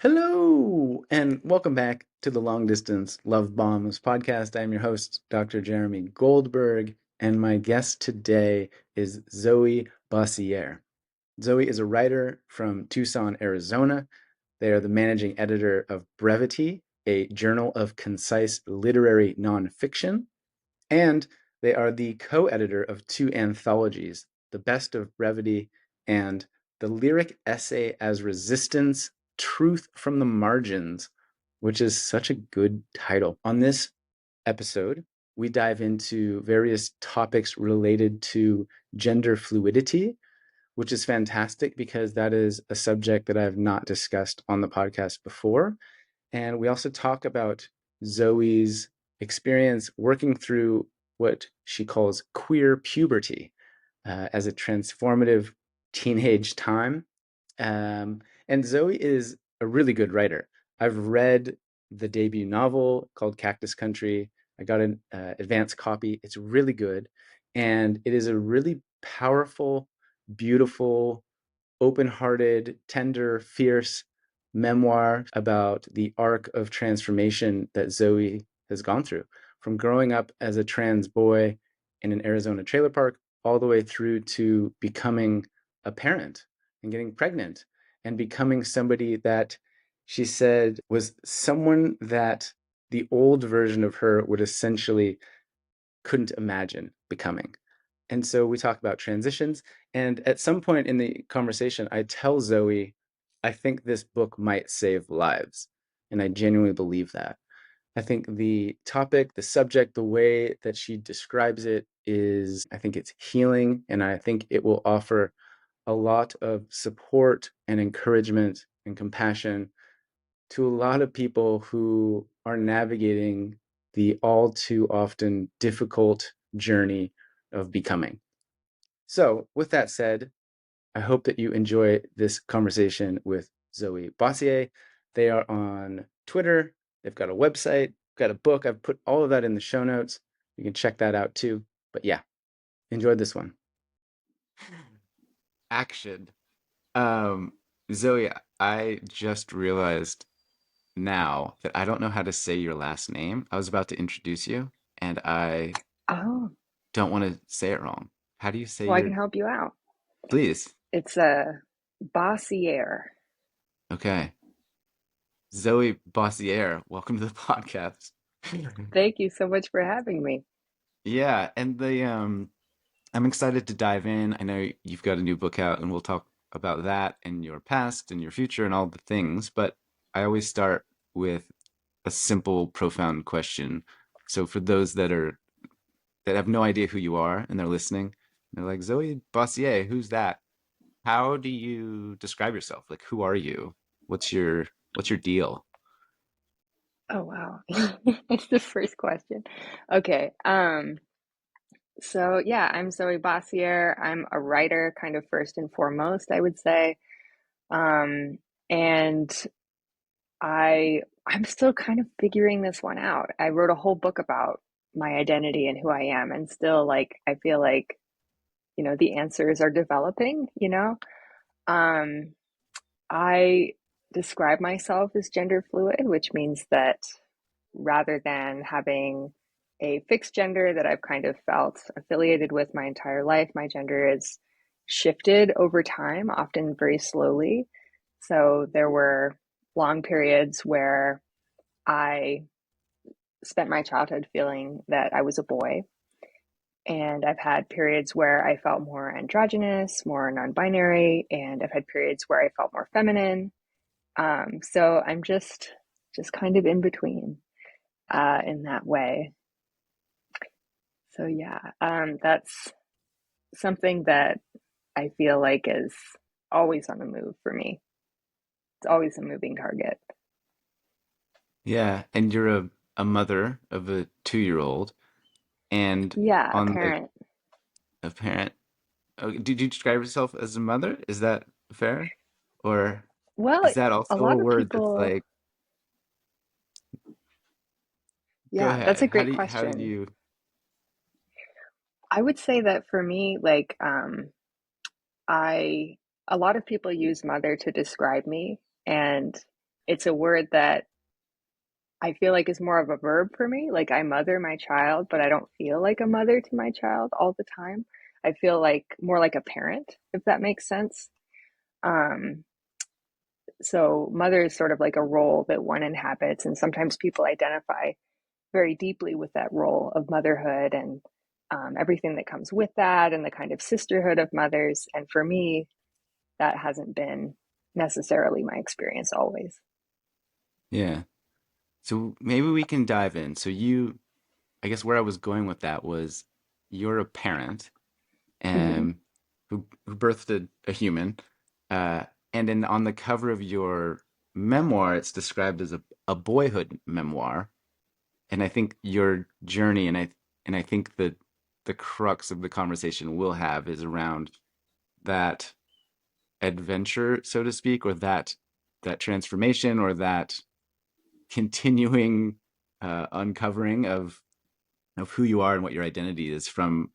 Hello, and welcome back to the Long Distance Love Bombs podcast. I'm your host, Dr. Jeremy Goldberg, and my guest today is Zoë Bossiere. Zoë is a writer from Tucson, Arizona. They are the managing editor of Brevity, a journal of concise literary nonfiction, and they are the co-editor of two anthologies, The Best of Brevity and The Lyric Essay as Resistance, Truth from the Margins, which is such a good title. On this episode, we dive into various topics related to gender fluidity, which is fantastic because that is a subject that I have not discussed on the podcast before. And we also talk about Zoe's experience working through what she calls queer puberty as a transformative teenage time. And Zoe is a really good writer. I've read the debut novel called Cactus Country. I got an advanced copy. It's really good. And it is a really powerful, beautiful, open-hearted, tender, fierce memoir about the arc of transformation that Zoe has gone through, from growing up as a trans boy in an Arizona trailer park all the way through to becoming a parent and getting pregnant and becoming somebody that she said was someone that the old version of her would essentially couldn't imagine becoming. And so we talk about transitions. And at some point in the conversation, I tell Zoe, I think this book might save lives. And I genuinely believe that. I think the topic, the subject, the way that she describes it is, I think it's healing. And I think it will offer a lot of support and encouragement and compassion to a lot of people who are navigating the all too often difficult journey of becoming. So, with that said, I hope that you enjoy this conversation with Zoë Bossiere. They are on Twitter, they've got a website, got a book. I've put all of that in the show notes. You can check that out too. But yeah, enjoyed this one. Action. Um, Zoe, I just realized now that I don't know how to say your last name. I was about to introduce you, and I Oh, don't want to say it wrong. How do you say well, I your, can help you out. please? It's a Bossiere. Okay. Zoe Bossiere, welcome to the podcast. Thank you so much for having me. Yeah, and I'm excited to dive in. I know you've got a new book out and we'll talk about that and your past and your future and all the things, but I always start with a simple, profound question. So for those that have no idea who you are and they're listening, they're like, Zoe Bossiere, who's that? How do you describe yourself? Like, who are you? What's your deal? Oh, wow. It's the first question. Okay. So yeah, I'm Zoe Bossiere. I'm a writer, kind of first and foremost, I would say. Um, and I'm still kind of figuring this one out. I wrote a whole book about my identity and who I am, and still like I feel like, the answers are developing. Um, I describe myself as gender fluid, which means that rather than having a fixed gender that I've kind of felt affiliated with my entire life, my gender is shifted over time, often very slowly. So there were long periods where I spent my childhood feeling that I was a boy. And I've had periods where I felt more androgynous, more non binary, and I've had periods where I felt more feminine. So I'm just kind of in between in that way. So yeah, that's something that I feel like is always on the move for me. It's always a moving target. Yeah, and you're a mother of a 2-year-old and Yeah, a on the parent. a parent. Oh, did you describe yourself as a mother? Is that fair? Or Well, is that a also a lot of word that's people, like, go yeah, that's ahead. a How great do you, how did question. you I would say that for me, like, I, a lot of people use mother to describe me, and it's a word that I feel like is more of a verb for me. Like I mother my child, but I don't feel like a mother to my child all the time. I feel like more like a parent, if that makes sense. Um, so mother is sort of like a role that one inhabits, and sometimes people identify very deeply with that role of motherhood and everything that comes with that, and the kind of sisterhood of mothers. And for me, that hasn't been necessarily my experience always. Yeah. So maybe we can dive in. So I guess where I was going with that was you're a parent Mm-hmm. who birthed a human, uh, and then on the cover of your memoir, it's described as a boyhood memoir. And I think your journey, and I think that the crux of the conversation we'll have is around that adventure, so to speak, or that transformation, or that continuing uncovering of who you are and what your identity is from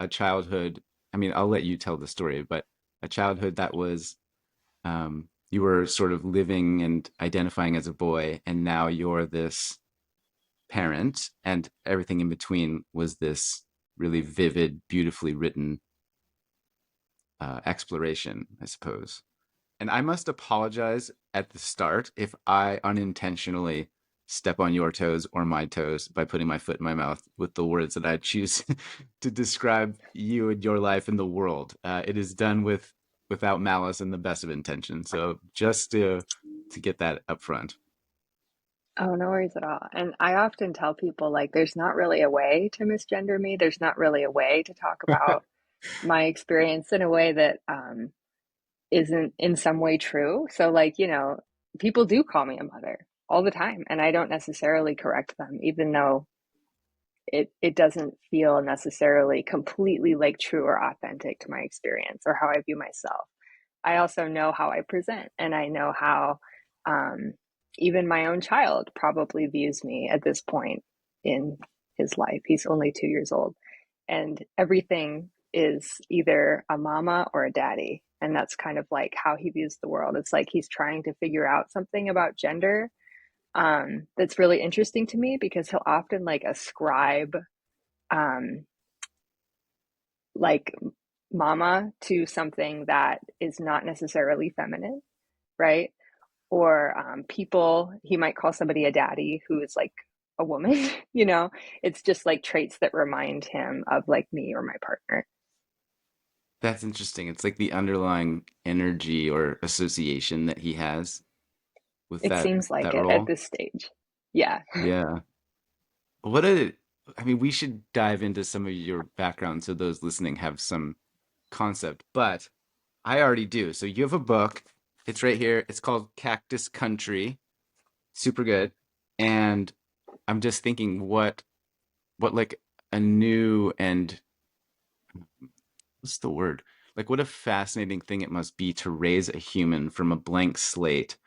a childhood. I mean, I'll let you tell the story, but a childhood that was you were sort of living and identifying as a boy, and now you're this parent, and everything in between was this really vivid, beautifully written exploration, I suppose. And I must apologize at the start if I unintentionally step on your toes or my toes by putting my foot in my mouth with the words that I choose to describe you and your life in the world. It is done without malice and the best of intention. So just to get that up front. Oh, no worries at all. And I often tell people, like, there's not really a way to misgender me. There's not really a way to talk about my experience in a way that isn't in some way true. So, like, people do call me a mother all the time, and I don't necessarily correct them, even though it doesn't feel necessarily completely like true or authentic to my experience or how I view myself. I also know how I present, and I know how um, even my own child probably views me at this point in his life. He's only 2 years old, and everything is either a mama or a daddy. And that's kind of like how he views the world. It's like he's trying to figure out something about gender that's really interesting to me because he'll often like ascribe um, like mama to something that is not necessarily feminine, right? Or people, he might call somebody a daddy who is like a woman, you know? It's just like traits that remind him of like me or my partner. That's interesting. It's like the underlying energy or association that he has with It seems like that it at role. this stage. Yeah. Yeah. What a, I mean, we should dive into some of your background so those listening have some concept, but I already do. So you have a book. It's right here. It's called Cactus Country. Super good. And I'm just thinking what like a new and what's the word? Like what a fascinating thing it must be to raise a human from a blank slate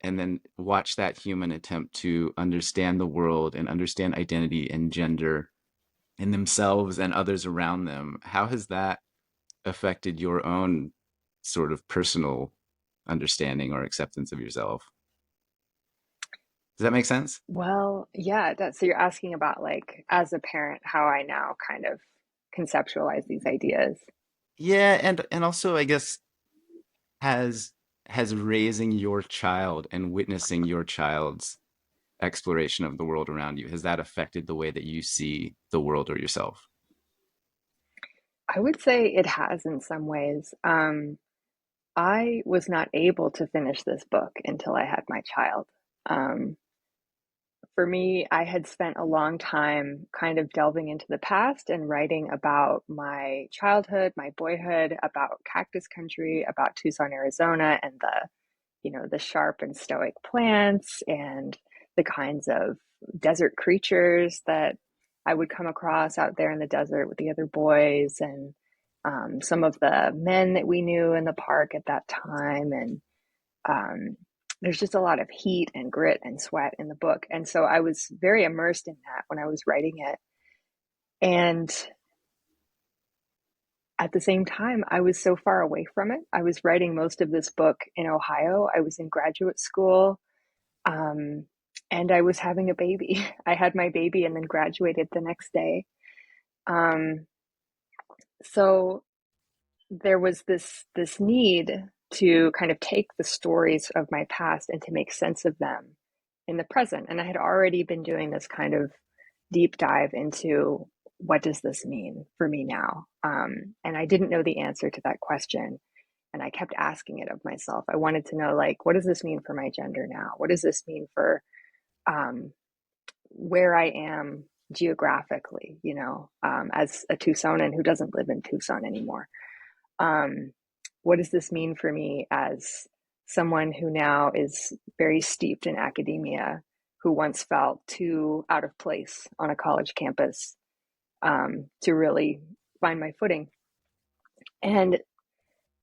and then watch that human attempt to understand the world and understand identity and gender in themselves and others around them. How has that affected your own sort of personal understanding or acceptance of yourself? Does that make sense? Well, yeah, that's so you're asking about like as a parent how I now kind of conceptualize these ideas. Yeah, and also I guess has has raising your child and witnessing your child's exploration of the world around you, has that affected the way that you see the world or yourself? I would say it has in some ways. I was not able to finish this book until I had my child. Um, for me, I had spent a long time kind of delving into the past and writing about my childhood, my boyhood, about Cactus Country, about Tucson, Arizona, and the sharp and stoic plants and the kinds of desert creatures that I would come across out there in the desert with the other boys and some of the men that we knew in the park at that time. And um, there's just a lot of heat and grit and sweat in the book. And so I was very immersed in that when I was writing it. And at the same time, I was so far away from it. I was writing most of this book in Ohio. I was in graduate school, um, and I was having a baby. I had my baby and then graduated the next day. Um, so there was this need to kind of take the stories of my past and to make sense of them in the present. And I had already been doing this kind of deep dive into what does this mean for me now? And I didn't know the answer to that question. And I kept asking it of myself. I wanted to know, like, what does this mean for my gender now? What does this mean for um, where I am geographically, as a Tucsonan who doesn't live in Tucson anymore? Um, what does this mean for me as someone who now is very steeped in academia, who once felt too out of place on a college campus to really find my footing? And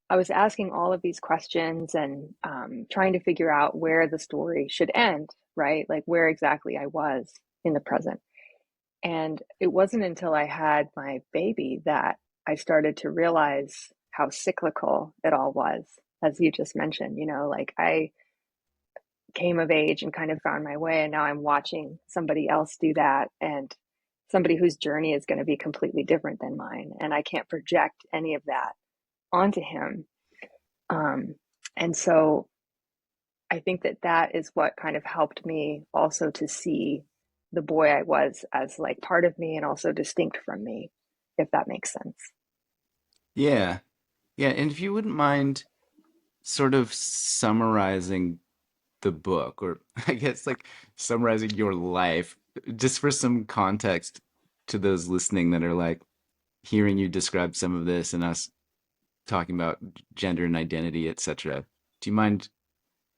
I was asking all of these questions and trying to figure out where the story should end, right? Like where exactly I was in the present. And it wasn't until I had my baby that I started to realize how cyclical it all was, as you just mentioned. Like I came of age and kind of found my way, and now I'm watching somebody else do that, and somebody whose journey is going to be completely different than mine. And I can't project any of that onto him. Um, and so I think that is what kind of helped me also to see the boy I was as like part of me and also distinct from me, if that makes sense. Yeah. Yeah. And if you wouldn't mind sort of summarizing the book, or I guess like summarizing your life, just for some context to those listening that are like hearing you describe some of this and us talking about gender and identity, etc. Do you mind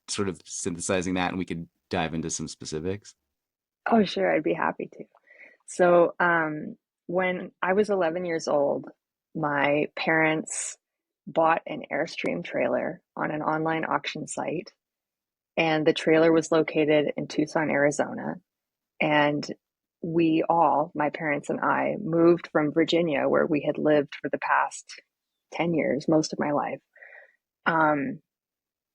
sort of synthesizing that and we could dive into some specifics? Oh, sure, I'd be happy to. So, when I was 11 years old, my parents bought an Airstream trailer on an online auction site, and the trailer was located in Tucson, Arizona. And we all, my parents and I, moved from Virginia, where we had lived for the past 10 years, most of my life, um,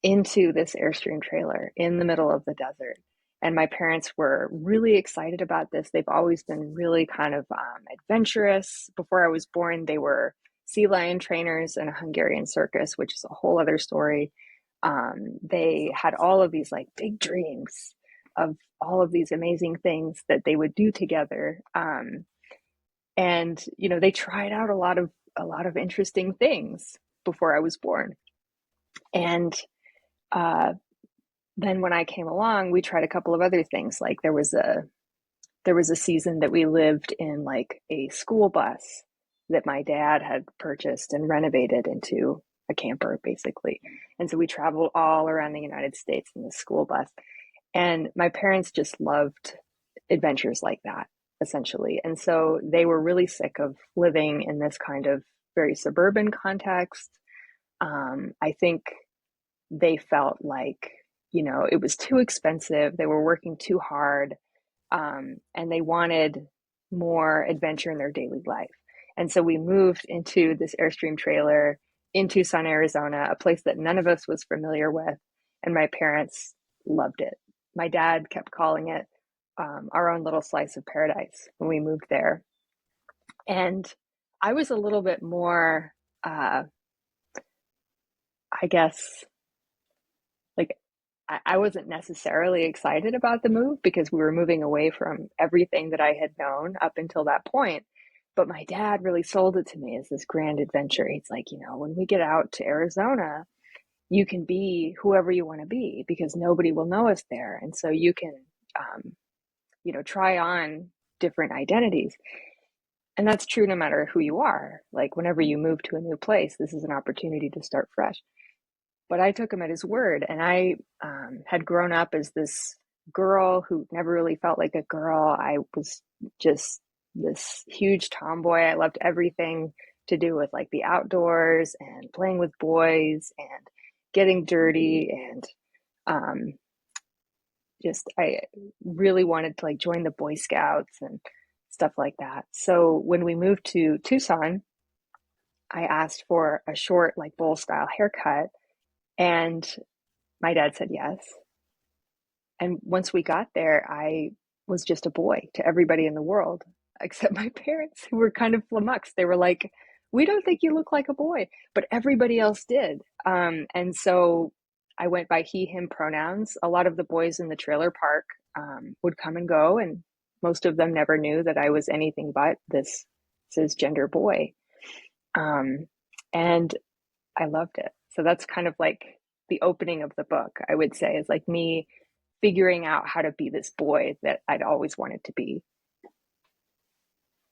into this Airstream trailer in the middle of the desert. And my parents were really excited about this. They've always been really kind of adventurous. Before I was born, they were sea lion trainers in a Hungarian circus, which is a whole other story. They had all of these like big dreams of all of these amazing things that they would do together. And they tried out a lot of interesting things before I was born. And uh, then when I came along, we tried a couple of other things. Like there was a season that we lived in like a school bus that my dad had purchased and renovated into a camper, basically. And so we traveled all around the United States in the school bus. And my parents just loved adventures like that, essentially. And so they were really sick of living in this kind of very suburban context. I think they felt like, it was too expensive. They were working too hard, and they wanted more adventure in their daily life. And so we moved into this Airstream trailer in Tucson, Arizona, a place that none of us was familiar with. And my parents loved it. My dad kept calling it our own little slice of paradise when we moved there. And I was a little bit more, I guess, like I wasn't necessarily excited about the move because we were moving away from everything that I had known up until that point. But my dad really sold it to me as this grand adventure. He's like, when we get out to Arizona, you can be whoever you want to be because nobody will know us there. And so you can, um, try on different identities. And that's true no matter who you are. Like whenever you move to a new place, this is an opportunity to start fresh. But I took him at his word, and I had grown up as this girl who never really felt like a girl. I was just this huge tomboy. I loved everything to do with like the outdoors and playing with boys and getting dirty, and um, just I really wanted to like join the Boy Scouts and stuff like that. So when we moved to Tucson, I asked for a short, like bowl style haircut, and my dad said yes. And once we got there, I was just a boy to everybody in the world, except my parents, who were kind of flummoxed. They were like, "We don't think you look like a boy," but everybody else did. And so I went by he, him pronouns. A lot of the boys in the trailer park would come and go, and most of them never knew that I was anything but this cisgender boy. Um, and I loved it. So that's kind of like the opening of the book, I would say, is like me figuring out how to be this boy that I'd always wanted to be.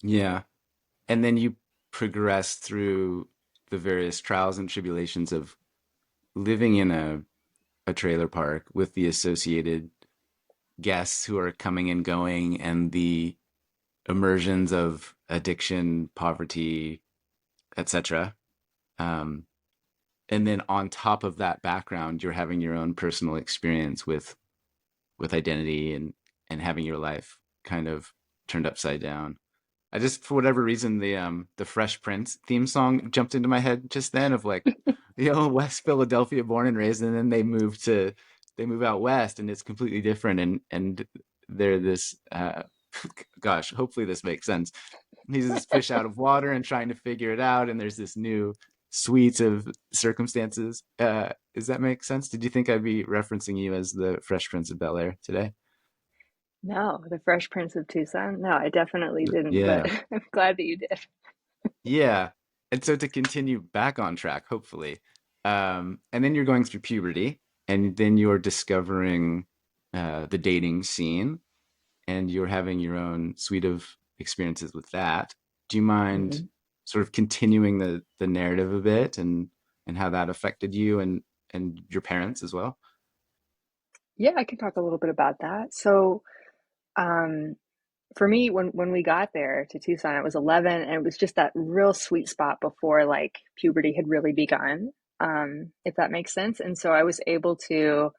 Yeah. And then you progress through the various trials and tribulations of living in a trailer park with the associated guests who are coming and going and the immersions of addiction, poverty, etc. Um, and then on top of that background, you're having your own personal experience with identity and having your life kind of turned upside down. I just, for whatever reason, the Fresh Prince theme song jumped into my head just then of like, West Philadelphia born and raised, and then they move out west and it's completely different and they're this gosh, hopefully this makes sense. He's this fish out of water and trying to figure it out, and there's this new suite of circumstances. Does that make sense? Did you think I'd be referencing you as the Fresh Prince of Bel-Air today? No, the Fresh Prince of Tucson. No, I definitely didn't, but Yeah. I'm glad that you did. Yeah. And so to continue back on track, hopefully, and then you're going through puberty, and then you're discovering the dating scene, and you're having your own suite of experiences with that. Do you mind Mhm. sort of continuing the narrative a bit and how that affected you and your parents as well? Yeah, I can talk a little bit about that. So, um, for me, when we got there to Tucson, I was 11, and it was just that real sweet spot before like puberty had really begun, if that makes sense. And so I was able to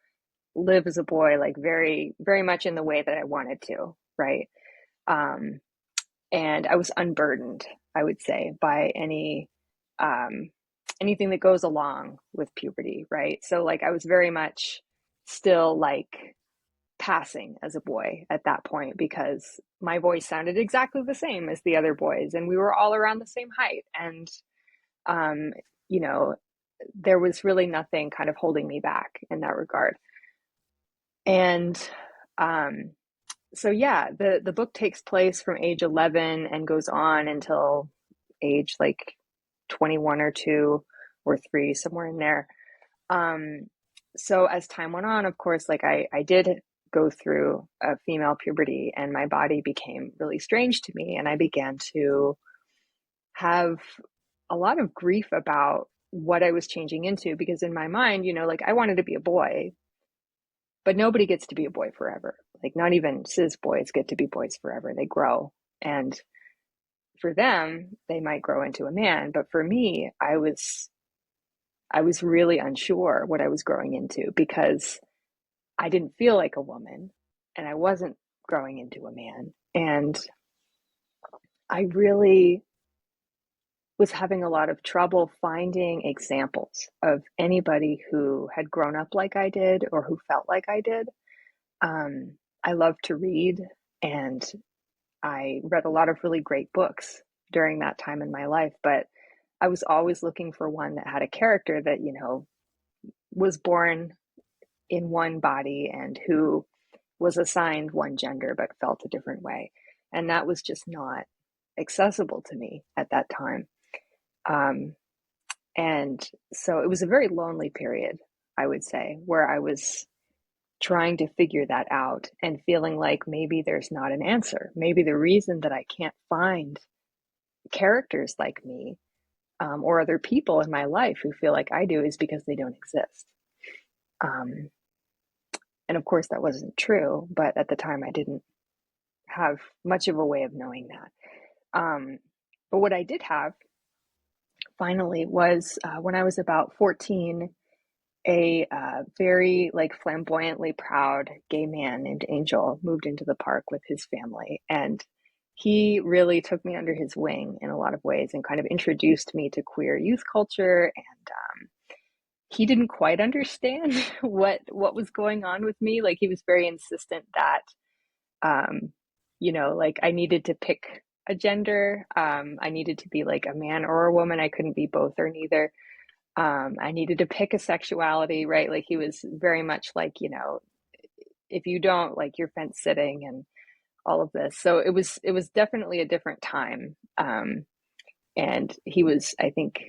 live as a boy, like very, very much in the way that I wanted to, right? Um, and I was unburdened, I would say, by um, anything that goes along with puberty, right? So like I was very much still like passing as a boy at that point because my voice sounded exactly the same as the other boys, and we were all around the same height, and um, you know, there was really nothing kind of holding me back in that regard. And um, so yeah, the book takes place from age 11 and goes on until age like 21 or 2 or 3, somewhere in there. Um, so as time went on, of course, like I did go through a female puberty, and my body became really strange to me, and I began to have a lot of grief about what I was changing into, because in my mind, like I wanted to be a boy, but nobody gets to be a boy forever. Like not even cis boys get to be boys forever. They grow. And for them, they might grow into a man, but for me, I was really unsure what I was growing into because I didn't feel like a woman and I wasn't growing into a man. And I really was having a lot of trouble finding examples of anybody who had grown up like I did or who felt like I did. I love to read, and I read a lot of really great books during that time in my life, but I was always looking for one that had a character that, was born in one body and who was assigned one gender but felt a different way. And that was just not accessible to me at that time. Um, and so it was a very lonely period, I would say, where I was trying to figure that out and feeling like maybe there's not an answer. Maybe the reason that I can't find characters like me, or other people in my life who feel like I do, is because they don't exist. Um, and of course, that wasn't true, but at the time, I didn't have much of a way of knowing that. But what I did have finally was, when I was about 14, a very like flamboyantly proud gay man named Angel moved into the park with his family, and he really took me under his wing in a lot of ways and kind of introduced me to queer youth culture. And he didn't quite understand what was going on with me. Like he was very insistent that um, like I needed to pick a gender. I needed to be like a man or a woman. I couldn't be both or neither. I needed to pick a sexuality, right? Like he was very much like, if you don't, like you're fence sitting and all of this. So it was definitely a different time. And he was, I think,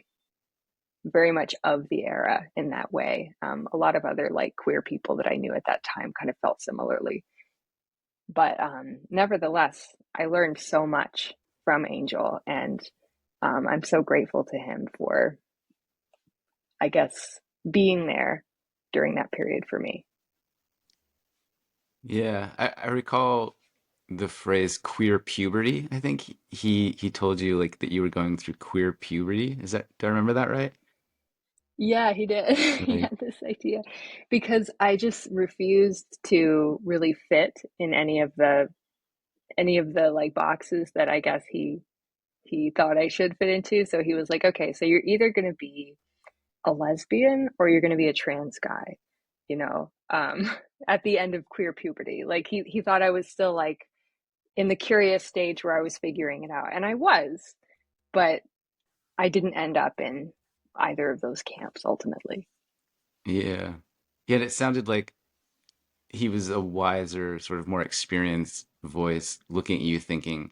very much of the era in that way. A lot of other like queer people that I knew at that time kind of felt similarly. But nevertheless, I learned so much from Angel, and I'm so grateful to him for, I guess, being there during that period for me. Yeah, I recall the phrase queer puberty. I think he told you like that you were going through queer puberty. Is that, do I remember that right? Yeah, he did. He Like, had this idea because I just refused to really fit in any of the like boxes that I guess he thought I should fit into. So he was like, "Okay, so you're either going to be a lesbian or you're going to be a trans guy." You know, at the end of queer puberty, like he thought I was still like in the curious stage where I was figuring it out, and I was, but I didn't end up in either of those camps ultimately. yeah. Yet it sounded like he was a wiser, sort of more experienced voice looking at you thinking,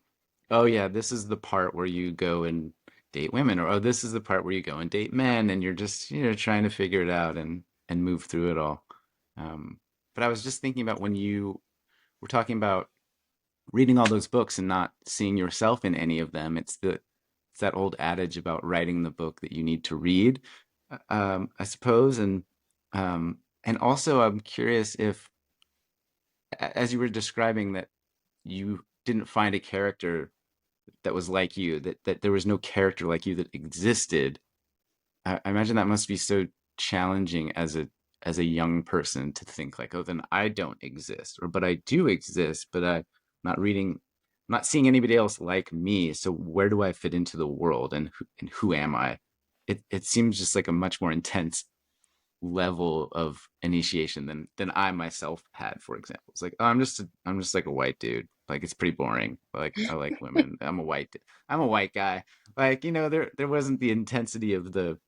oh yeah, this is the part where you go and date women, or oh, this is the part where you go and date men, and you're just, trying to figure it out and move through it all. But I was just thinking about when you were talking about reading all those books and not seeing yourself in any of them. It's that old adage about writing the book that you need to read, I suppose. And also I'm curious if, as you were describing that you didn't find a character that was like you, that there was no character like you that existed. I imagine that must be so challenging as a young person to think like, oh, then I don't exist, or but I do exist, but I'm not reading, I'm not seeing anybody else like me. So where do I fit into the world, and who am I? It seems just like a much more intense level of initiation than I myself had, for example. It's like, oh, I'm just like a white dude. Like it's pretty boring. Like I like women. I'm a white guy. Like, there wasn't the intensity of the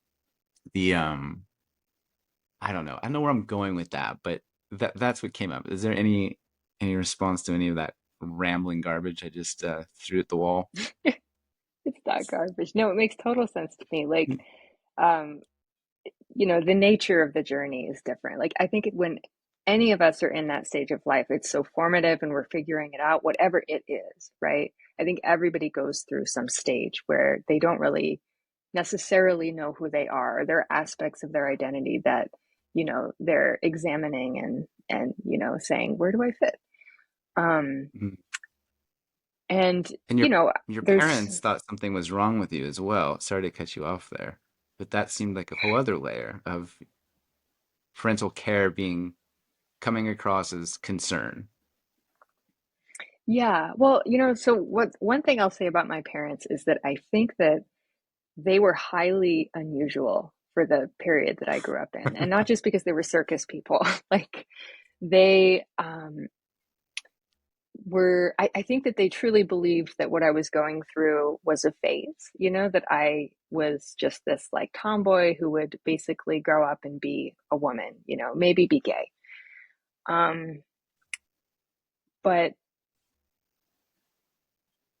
I don't know. I don't know where I'm going with that, but that's what came up. Is there any response to any of that rambling garbage I just threw at the wall? It's not garbage. No, it makes total sense to me. Like, um, the nature of the journey is different. Like, I think when any of us are in that stage of life, it's so formative and we're figuring it out, whatever it is, right? I think everybody goes through some stage where they don't really necessarily know who they are. There are aspects of their identity that, they're examining and, saying, where do I fit? Um, Mhm. and, And your there's, parents thought something was wrong with you as well. Sorry to cut you off there, but that seemed like a whole other layer of parental care being coming across as concern. yeah, well, so one thing I'll say about my parents is that I think that they were highly unusual for the period that I grew up in. And not just because they were circus people, like they I think that they truly believed that what I was going through was a phase, that I was just this like tomboy who would basically grow up and be a woman, maybe be gay. Um, but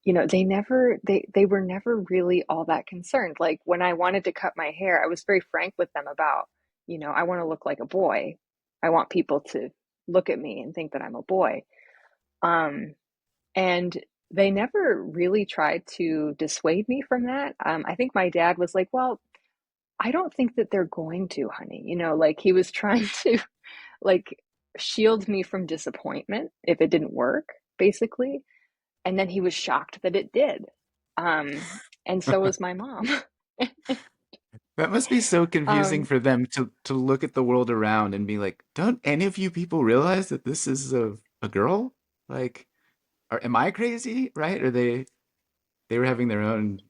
they were never really all that concerned. Like when I wanted to cut my hair, I was very frank with them about, I want to look like a boy. I want people to look at me and think that I'm a boy. Um, and they never really tried to dissuade me from that. I think my dad was like, well, I don't think that they're going to, honey. Like he was trying to like shield me from disappointment if it didn't work, basically. And then he was shocked that it did. And so was my mom. That must be so confusing um, for them to look at the world around and be like, don't any of you people realize that this is a girl? Like, am I crazy, right? Or they were having their own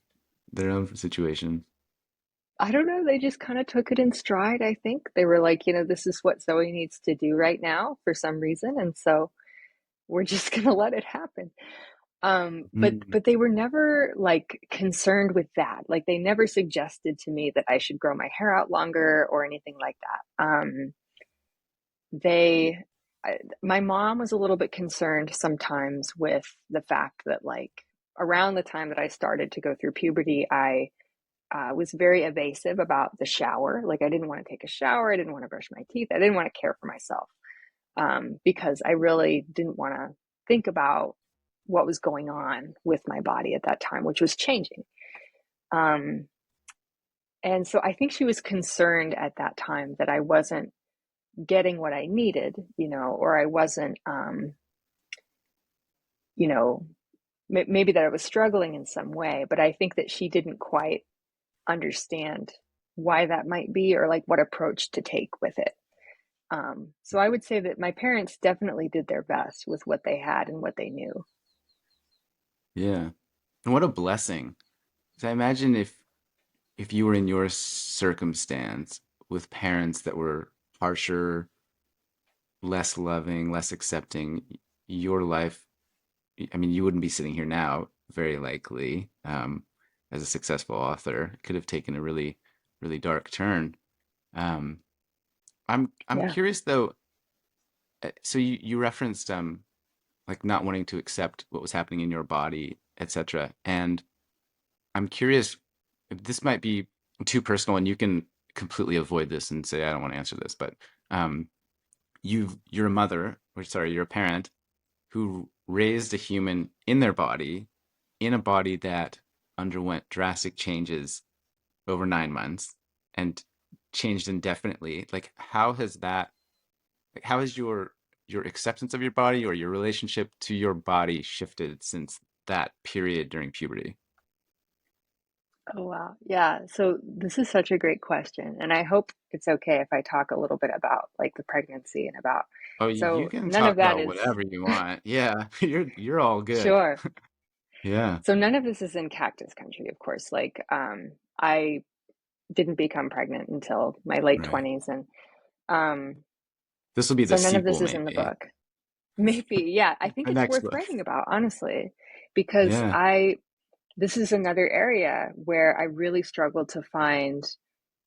situation. I don't know. They just kind of took it in stride, I think. They were like, this is what Zoe needs to do right now for some reason. And so we're just going to let it happen. But Mm. but they were never like concerned with that. Like they never suggested to me that I should grow my hair out longer or anything like that. They, my mom was a little bit concerned sometimes with the fact that like around the time that I started to go through puberty, I was very evasive about the shower. Like I didn't want to take a shower. I didn't want to brush my teeth. I didn't want to care for myself because I really didn't want to think about what was going on with my body at that time, which was changing. Um, and so I think she was concerned at that time that I wasn't getting what I needed, or I wasn't, you know, maybe that I was struggling in some way, but I think that she didn't quite understand why that might be or like what approach to take with it. So I would say that my parents definitely did their best with what they had and what they knew. Yeah. And what a blessing. So I imagine if you were in your circumstance with parents that were harsher, less loving, less accepting, your life, I mean, you wouldn't be sitting here now, very likely, as a successful author. It could have taken a really, really dark turn. Um, I'm Yeah. curious though. So you referenced like not wanting to accept what was happening in your body, etc. And I'm curious if this might be too personal, and you can completely avoid this and say I don't want to answer this. But um, you're a mother, or sorry, you're a parent who raised a human in their body, in a body that underwent drastic changes over 9 months and changed indefinitely. Like, how has that? Like, how has your acceptance of your body or your relationship to your body shifted since that period during puberty? Oh, wow. Yeah. So this is such a great question. And I hope it's okay if I talk a little bit about like the pregnancy and about, Oh, you so can none of talk that about is whatever you want. Yeah, you're all good. sure. Yeah, So none of this is in Cactus Country, of course. Like, I didn't become pregnant until my late right. 20s. And um, This will be the so none of sequel, this is in the maybe. book. Maybe, yeah, I think My it's next worth book. writing about, honestly, because Yeah. this is another area where I really struggled to find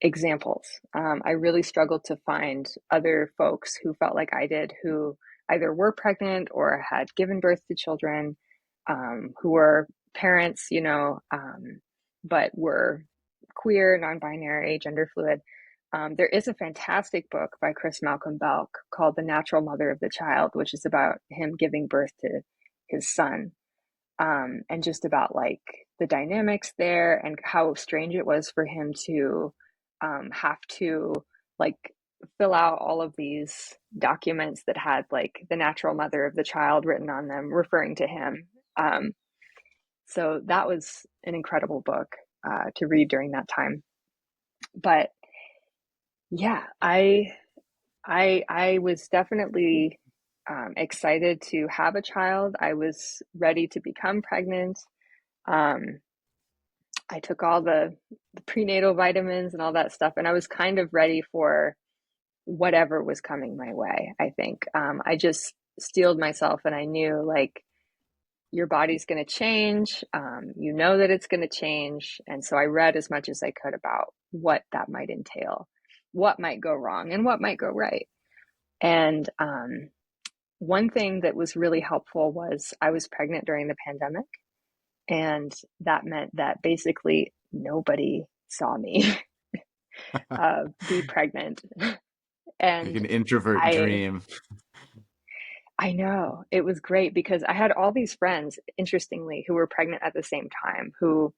examples. I really struggled to find other folks who felt like I did, who either were pregnant or had given birth to children, who were parents, but were queer, non binary, gender fluid. There is a fantastic book by Chris Malcolm Belk called The Natural Mother of the Child, which is about him giving birth to his son, and just about like the dynamics there and how strange it was for him to have to like fill out all of these documents that had like the natural mother of the child written on them, referring to him. Um, so that was an incredible book to read during that time. But yeah, I was definitely excited to have a child. I was ready to become pregnant. Um, I took all the prenatal vitamins and all that stuff, and I was kind of ready for whatever was coming my way. I think I just steeled myself, and I knew like your body's going to change. You know that it's going to change, and so I read as much as I could about what that might entail, what might go wrong, and what might go right. And one thing that was really helpful was I was pregnant during the pandemic. And that meant that basically nobody saw me be pregnant. Like And an introvert I, dream. I know it was great because I had all these friends, interestingly, who were pregnant at the same time, who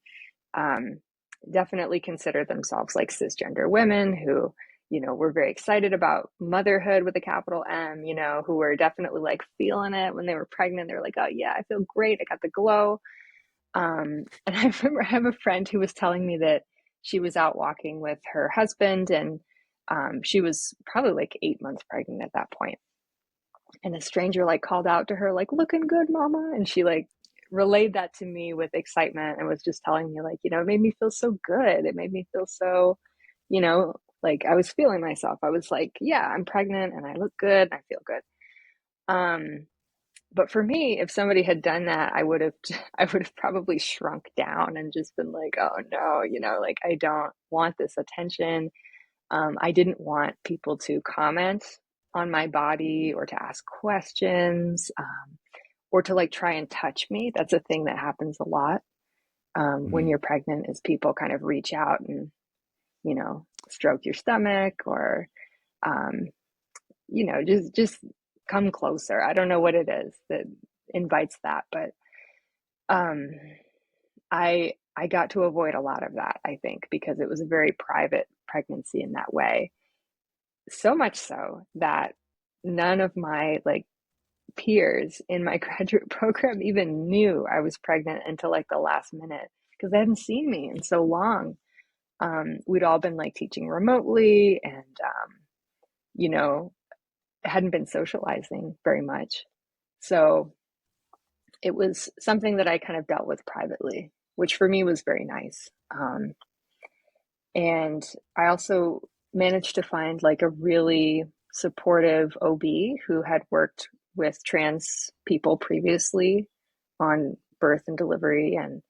um, definitely considered themselves like cisgender women who, were very excited about motherhood with a capital M, who were definitely like feeling it when they were pregnant. They were like, oh, yeah, I feel great. I got the glow. And I remember I have a friend who was telling me that she was out walking with her husband, and she was probably like 8 months pregnant at that point. And a stranger like called out to her like, looking good, mama. And she like relayed that to me with excitement and was just telling me like, it made me feel so good. It made me feel so, like I was feeling myself. I was like, yeah, I'm pregnant and I look good and I feel good. But for me, if somebody had done that, I would have probably shrunk down and just been like, oh no, like I don't want this attention. I didn't want people to comment on my body or to ask questions, or to like try and touch me. That's a thing that happens a lot when Mm. you're pregnant, is people kind of reach out and, stroke your stomach or, um, just come closer. I don't know what it is that invites that, but um, I got to avoid a lot of that, I think, because it was a very private pregnancy in that way. So much so that none of my like peers in my graduate program even knew I was pregnant until like the last minute because they hadn't seen me in so long. We'd all been like teaching remotely and, you know, hadn't been socializing very much. So it was something that I kind of dealt with privately, which for me was very nice. And I also managed to find like a really supportive OB who had worked with trans people previously on birth and delivery. And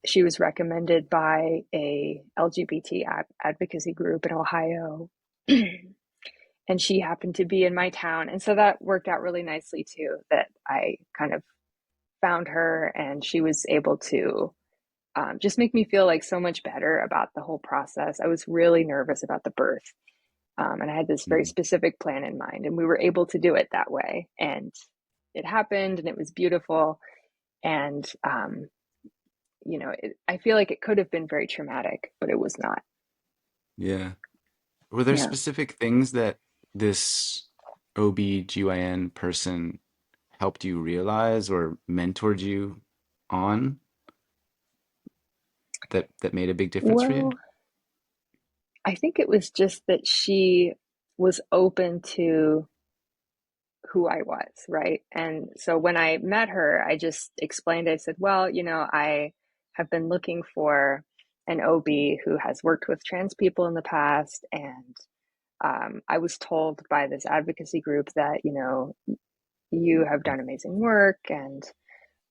she was recommended by a LGBT advocacy group in Ohio. And she happened to be in my town. And so that worked out really nicely too, that I kind of found her and she was able to just make me feel like so much better about the whole process. I was really nervous about the birth. And I had this very Mm. specific plan in mind, and we were able to do it that way. And it happened, and it was beautiful. And, I feel like it could have been very traumatic, but it was not. Yeah. Were there Yeah. specific things that this OBGYN person helped you realize or mentored you on that made a big difference for you? Well, I think it was just that she was open to who I was, right? And so when I met her, I just explained, I said, well, I have been looking for an OB who has worked with trans people in the past. And I was told by this advocacy group that, you have done amazing work. And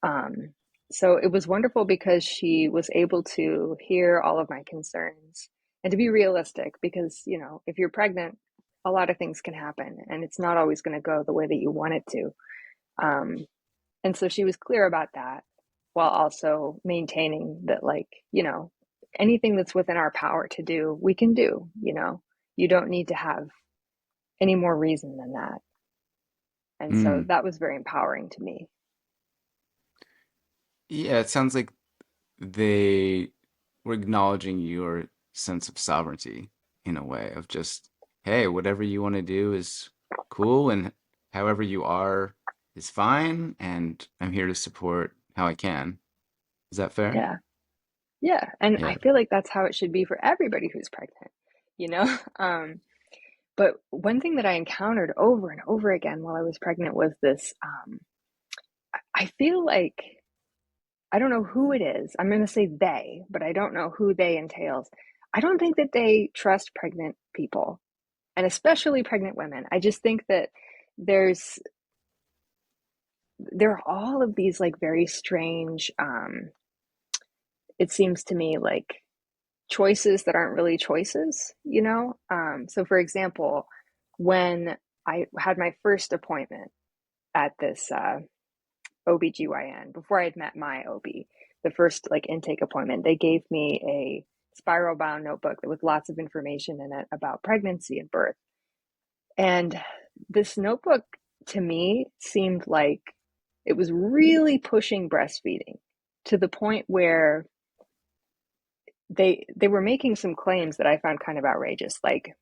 um, so it was wonderful because she was able to hear all of my concerns and to be realistic because, if you're pregnant, a lot of things can happen and it's not always going to go the way that you want it to. Um, and so she was clear about that while also maintaining that, like, anything that's within our power to do, we can do, you don't need to have any more reason than that. And so Mm. that was very empowering to me. Yeah, it sounds like they were acknowledging your sense of sovereignty in a way of just, hey, whatever you want to do is cool, and however you are is fine, and I'm here to support how I can. Is that fair? Yeah. Yeah. And I Yeah. feel like that's how it should be for everybody who's pregnant, you know? But one thing that I encountered over and over again while I was pregnant was this. I feel like, I don't know who it is. I'm going to say they, but I don't know who they entails. I don't think that they trust pregnant people, and especially pregnant women. I just think that there's there are all of these like very strange, it seems to me, like choices that aren't really choices, so for example, when I had my first appointment at this OBGYN, before I had met my OB, the first like intake appointment, they gave me a spiral bound notebook with lots of information in it about pregnancy and birth. And this notebook to me seemed like it was really pushing breastfeeding to the point where they were making some claims that I found kind of outrageous, like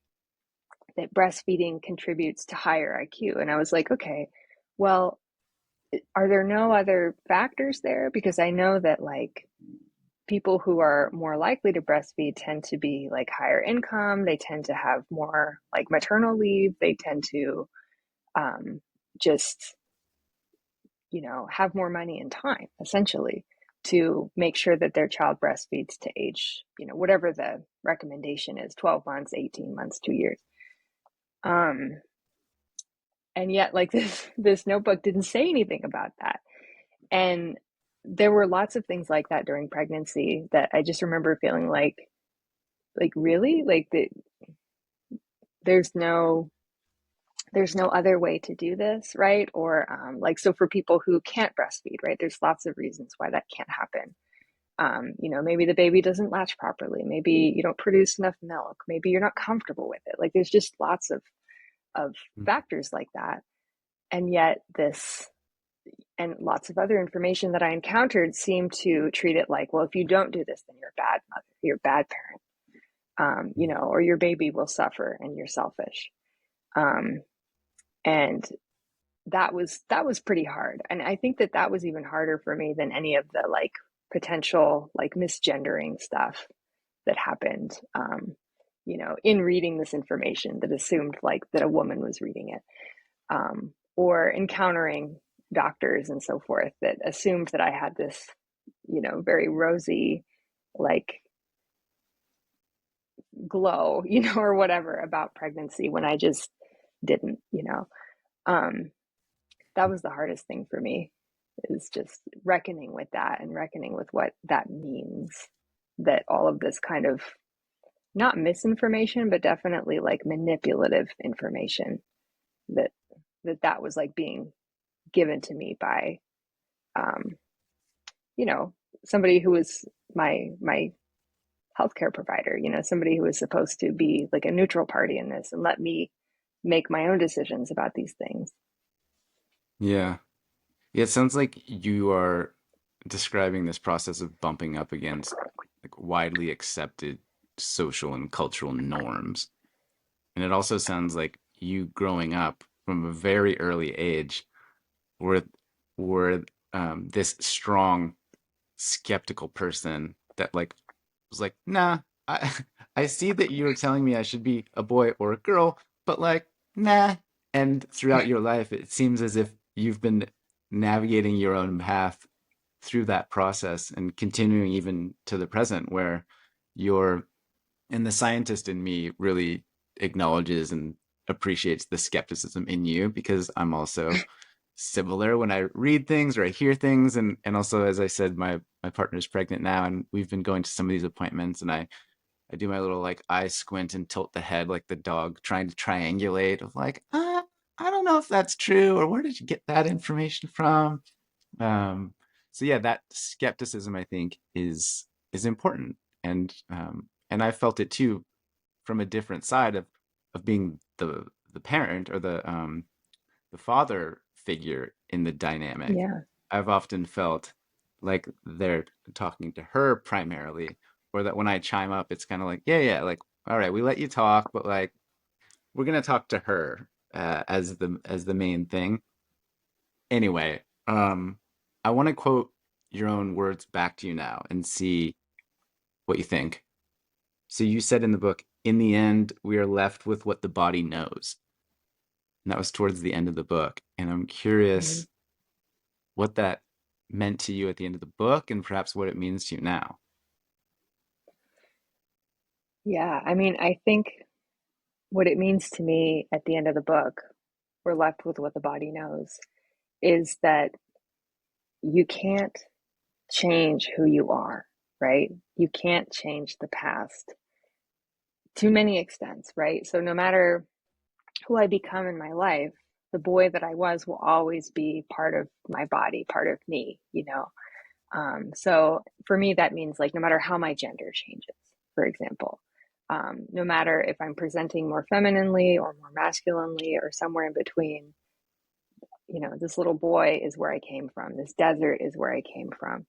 that breastfeeding contributes to higher IQ. And I was like, okay, well, are there no other factors there? Because I know that like people who are more likely to breastfeed tend to be like higher income, they tend to have more like maternal leave, they tend to just, have more money and time, essentially, to make sure that their child breastfeeds to age, whatever the recommendation is, 12 months, 18 months, 2 years. And yet, like, this notebook didn't say anything about that. And there were lots of things like that during pregnancy that I just remember feeling like really, like there's no other way to do this, right? Or like, so for people who can't breastfeed, right, there's lots of reasons why that can't happen. Maybe the baby doesn't latch properly, maybe you don't produce enough milk, maybe you're not comfortable with it. Like, there's just lots of factors like that. And yet this and lots of other information that I encountered seemed to treat it like, well, if you don't do this, then you're a bad mother, you're a bad parent, or your baby will suffer and you're selfish. And that was pretty hard. And I think that was even harder for me than any of the like potential like misgendering stuff that happened, in reading this information that assumed like that a woman was reading it, or encountering doctors and so forth that assumed that I had this, very rosy, like glow, or whatever about pregnancy when I just didn't. Um, that was the hardest thing for me, is just reckoning with that and reckoning with what that means, that all of this kind of not misinformation, but definitely like manipulative information that was like being given to me by, um, somebody who was my healthcare provider, somebody who was supposed to be like a neutral party in this and let me make my own decisions about these things. Yeah. Yeah, it sounds like you are describing this process of bumping up against like widely accepted social and cultural norms. And it also sounds like you growing up from a very early age were were this strong skeptical person that like was like, nah, I I see that you're telling me I should be a boy or a girl, but like, nah. And throughout your life, it seems as if you've been navigating your own path through that process and continuing even to the present, where you're, and the scientist in me really acknowledges and appreciates the skepticism in you, because I'm also similar when I read things or I hear things. And also, as I said, my partner's pregnant now, and we've been going to some of these appointments, and I do my little like eye squint and tilt the head like the dog trying to triangulate of like, I don't know if that's true, or where did you get that information from? Um, so yeah, that skepticism I think is important, and I felt it too from a different side of being the parent or the father figure in the dynamic. Yeah. I've often felt like they're talking to her primarily, or that when I chime up, it's kind of like, yeah, yeah, like, all right, we let you talk, but like, we're gonna talk to her as the main thing. Anyway, I want to quote your own words back to you now and see what you think. So you said in the book, in the end, we are left with what the body knows. And that was towards the end of the book. And I'm Mhm. curious what that meant to you at the end of the book and perhaps what it means to you now. Yeah. I mean, I think what it means to me at the end of the book, we're left with what the body knows, is that you can't change who you are, right? You can't change the past to many extents, right? So no matter who I become in my life, the boy that I was will always be part of my body, part of me. So for me, that means like no matter how my gender changes, for example, no matter if I'm presenting more femininely or more masculinely or somewhere in between, this little boy is where I came from. This desert is where I came from.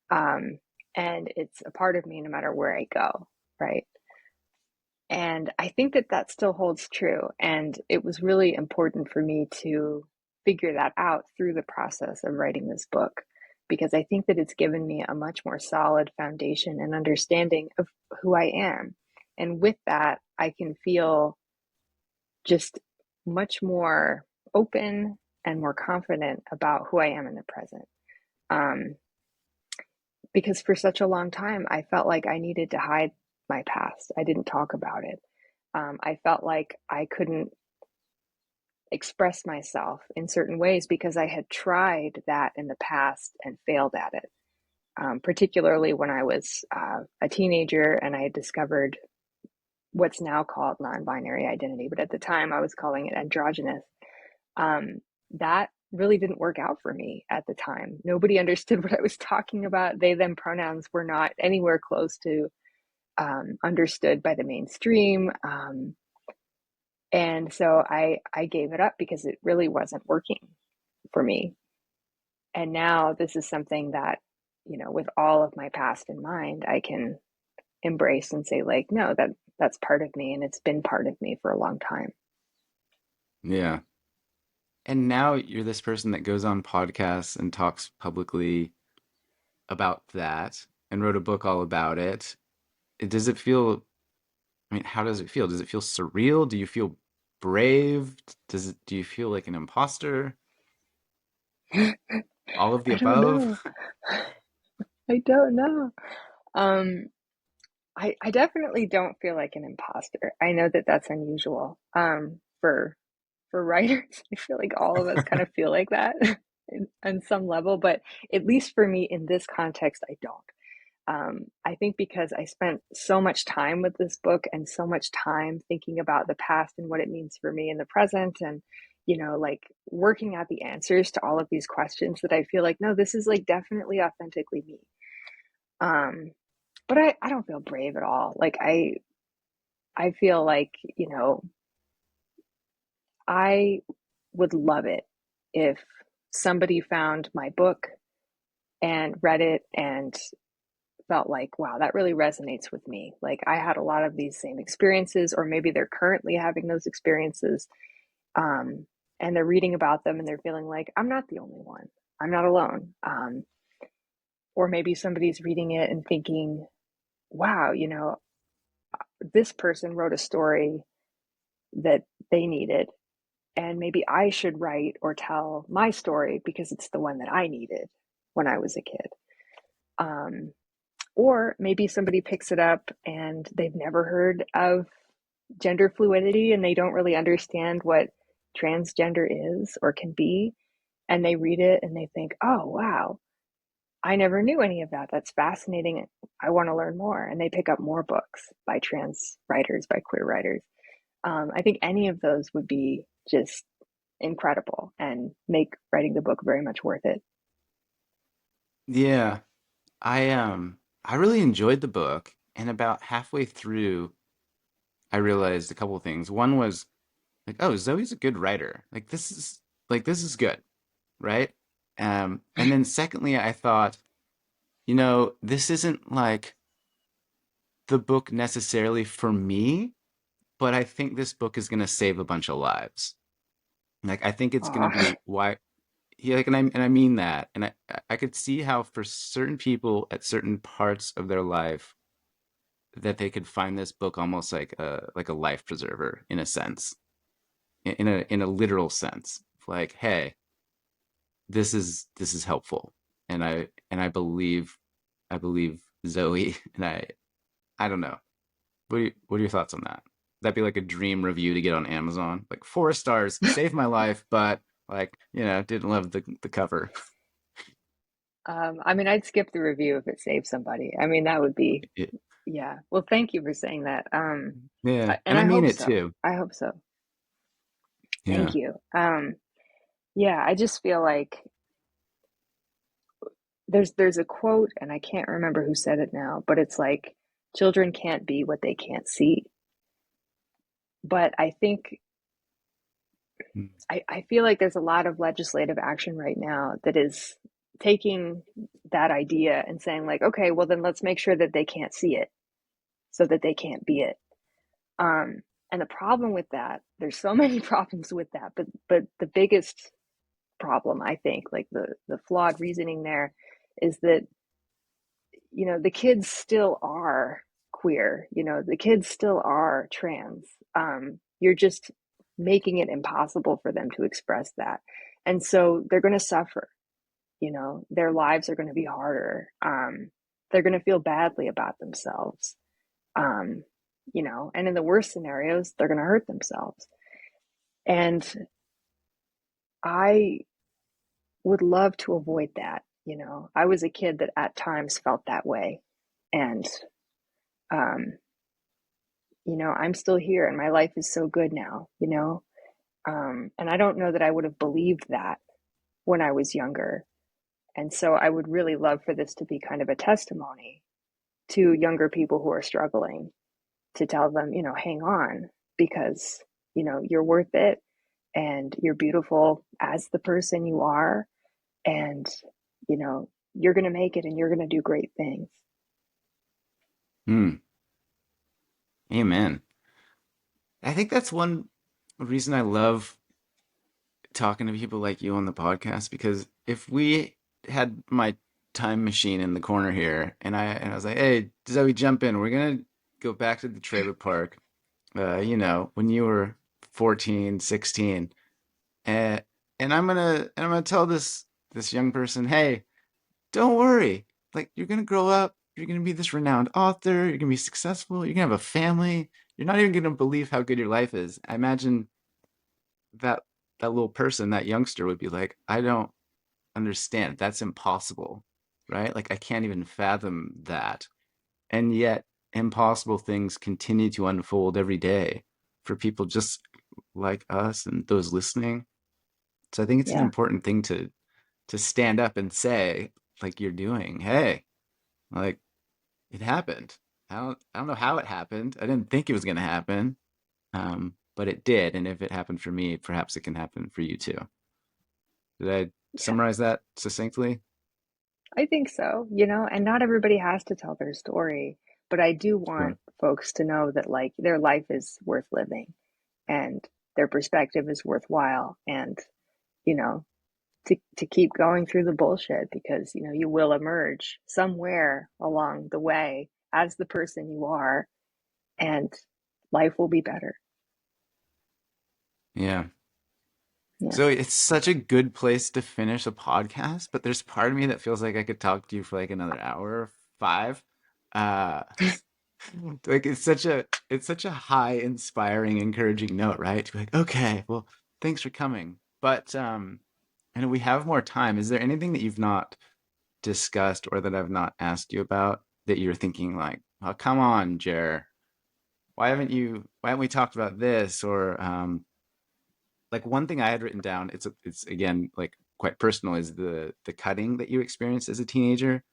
Um, and it's a part of me no matter where I go, right? And I think that still holds true. And it was really important for me to figure that out through the process of writing this book, because I think that it's given me a much more solid foundation and understanding of who I am. And with that, I can feel just much more. open and more confident about who I am in the present. Um, because for such a long time, I felt like I needed to hide my past. I didn't talk about it. I felt like I couldn't express myself in certain ways because I had tried that in the past and failed at it. Particularly when I was a teenager and I had discovered what's now called non-binary identity, but at the time I was calling it androgynous. That really didn't work out for me at the time. Nobody understood what I was talking about. They, them pronouns were not anywhere close to understood by the mainstream. And so I gave it up because it really wasn't working for me. And now this is something that, with all of my past in mind, I can embrace and say, like, no, that's part of me and it's been part of me for a long time. Yeah. And now you're this person that goes on podcasts and talks publicly about that and wrote a book all about it. Does it feel, I mean, how does it feel? Does it feel surreal? Do you feel brave? Do you feel like an imposter? All of the I don't above? know. I don't know. Um, I definitely don't feel like an imposter. I know that that's unusual for writers. I feel like all of us kind of feel like that on some level, but at least for me in this context, I don't. I think because I spent so much time with this book and so much time thinking about the past and what it means for me in the present, and like working out the answers to all of these questions, that I feel like, no, this is like definitely authentically me. Um, but I don't feel brave at all. Like I feel like, I would love it if somebody found my book and read it and felt like, wow, that really resonates with me. Like I had a lot of these same experiences, or maybe they're currently having those experiences. Um, and they're reading about them and they're feeling like, I'm not the only one. I'm not alone. Or maybe somebody's reading it and thinking, wow, this person wrote a story that they needed. And maybe I should write or tell my story because it's the one that I needed when I was a kid. Um, or maybe somebody picks it up and they've never heard of gender fluidity and they don't really understand what transgender is or can be. And they read it and they think, oh, wow, I never knew any of that. That's fascinating. I want to learn more. And they pick up more books by trans writers, by queer writers. I think any of those would be just incredible and make writing the book very much worth it. Yeah. I really enjoyed the book, and about halfway through I realized a couple of things. One was like, oh, Zoe's a good writer. This is good, right? And then secondly, I thought, this isn't like the book necessarily for me, but I think this book is gonna save a bunch of lives. Like I think it's gonna Oh, be why yeah, like and I mean that. And I could see how for certain people at certain parts of their life that they could find this book almost like a life preserver in a sense. In a literal sense. Like, hey, this is helpful. And I believe Zoe and I don't know. What are your thoughts on that? That'd be like a dream review to get on Amazon. Like 4 stars, saved my life, but like, didn't love the cover. I mean, I'd skip the review if it saved somebody. I mean, that would be, Yeah. yeah. Well, thank you for saying that. Yeah. And And I I mean hope it so. too. I hope so. Thank Yeah. you. Yeah, I just feel like there's a quote, and I can't remember who said it now, but it's like children can't be what they can't see. But I think Mm. I feel like there's a lot of legislative action right now that is taking that idea and saying, like, okay, well then let's make sure that they can't see it so that they can't be it. Um, and the problem with that, there's so many problems with that, but the biggest problem, I think, like the flawed reasoning there, is that the kids still are queer. The kids still are trans. You're just making it impossible for them to express that. And so they're going to suffer, their lives are going to be harder. They're going to feel badly about themselves. Um, and in the worst scenarios, they're going to hurt themselves. And I would love to avoid that. I was a kid that at times felt that way. And, um, I'm still here and my life is so good now, and I don't know that I would have believed that when I was younger. And so I would really love for this to be kind of a testimony to younger people who are struggling, to tell them, hang on, because, you're worth it and you're beautiful as the person you are. And, you're going to make it and you're going to do great things. Hmm. Amen. I think that's one reason I love talking to people like you on the podcast, because if we had my time machine in the corner here and I was like, "Hey, Zoe, jump in. We're gonna go back to the trailer park, when you were 14, 16, and I'm gonna tell this young person, hey, don't worry. Like, you're gonna grow up, you're gonna be this renowned author, you're gonna be successful, you're gonna have a family, you're not even gonna believe how good your life is." I imagine that that little person, that youngster would be like, I don't understand. That's impossible, right? Like, I can't even fathom that. And yet, impossible things continue to unfold every day for people just like us and those listening. So I think it's an Yeah. important thing to stand up and say, like you're doing, hey, like, it happened. I don't know how it happened. I didn't think it was going to happen, but it did. And if it happened for me, perhaps it can happen for you too. Did I Yeah. summarize that succinctly? I think so, and not everybody has to tell their story, but I do want Sure. folks to know that like their life is worth living and their perspective is worthwhile, and you know to keep going through the bullshit, because you will emerge somewhere along the way as the person you are, and life will be better. Yeah. Yeah. So it's such a good place to finish a podcast, but there's part of me that feels like I could talk to you for like another hour or five. Uh, like it's such a high, inspiring, encouraging note, right? To be like, okay, well, thanks for coming. But and we have more time. Is there anything that you've not discussed or that I've not asked you about that you're thinking like, oh, come on, Jer, why haven't we talked about this? Or like one thing I had written down, it's again like quite personal, is the cutting that you experienced as a teenager.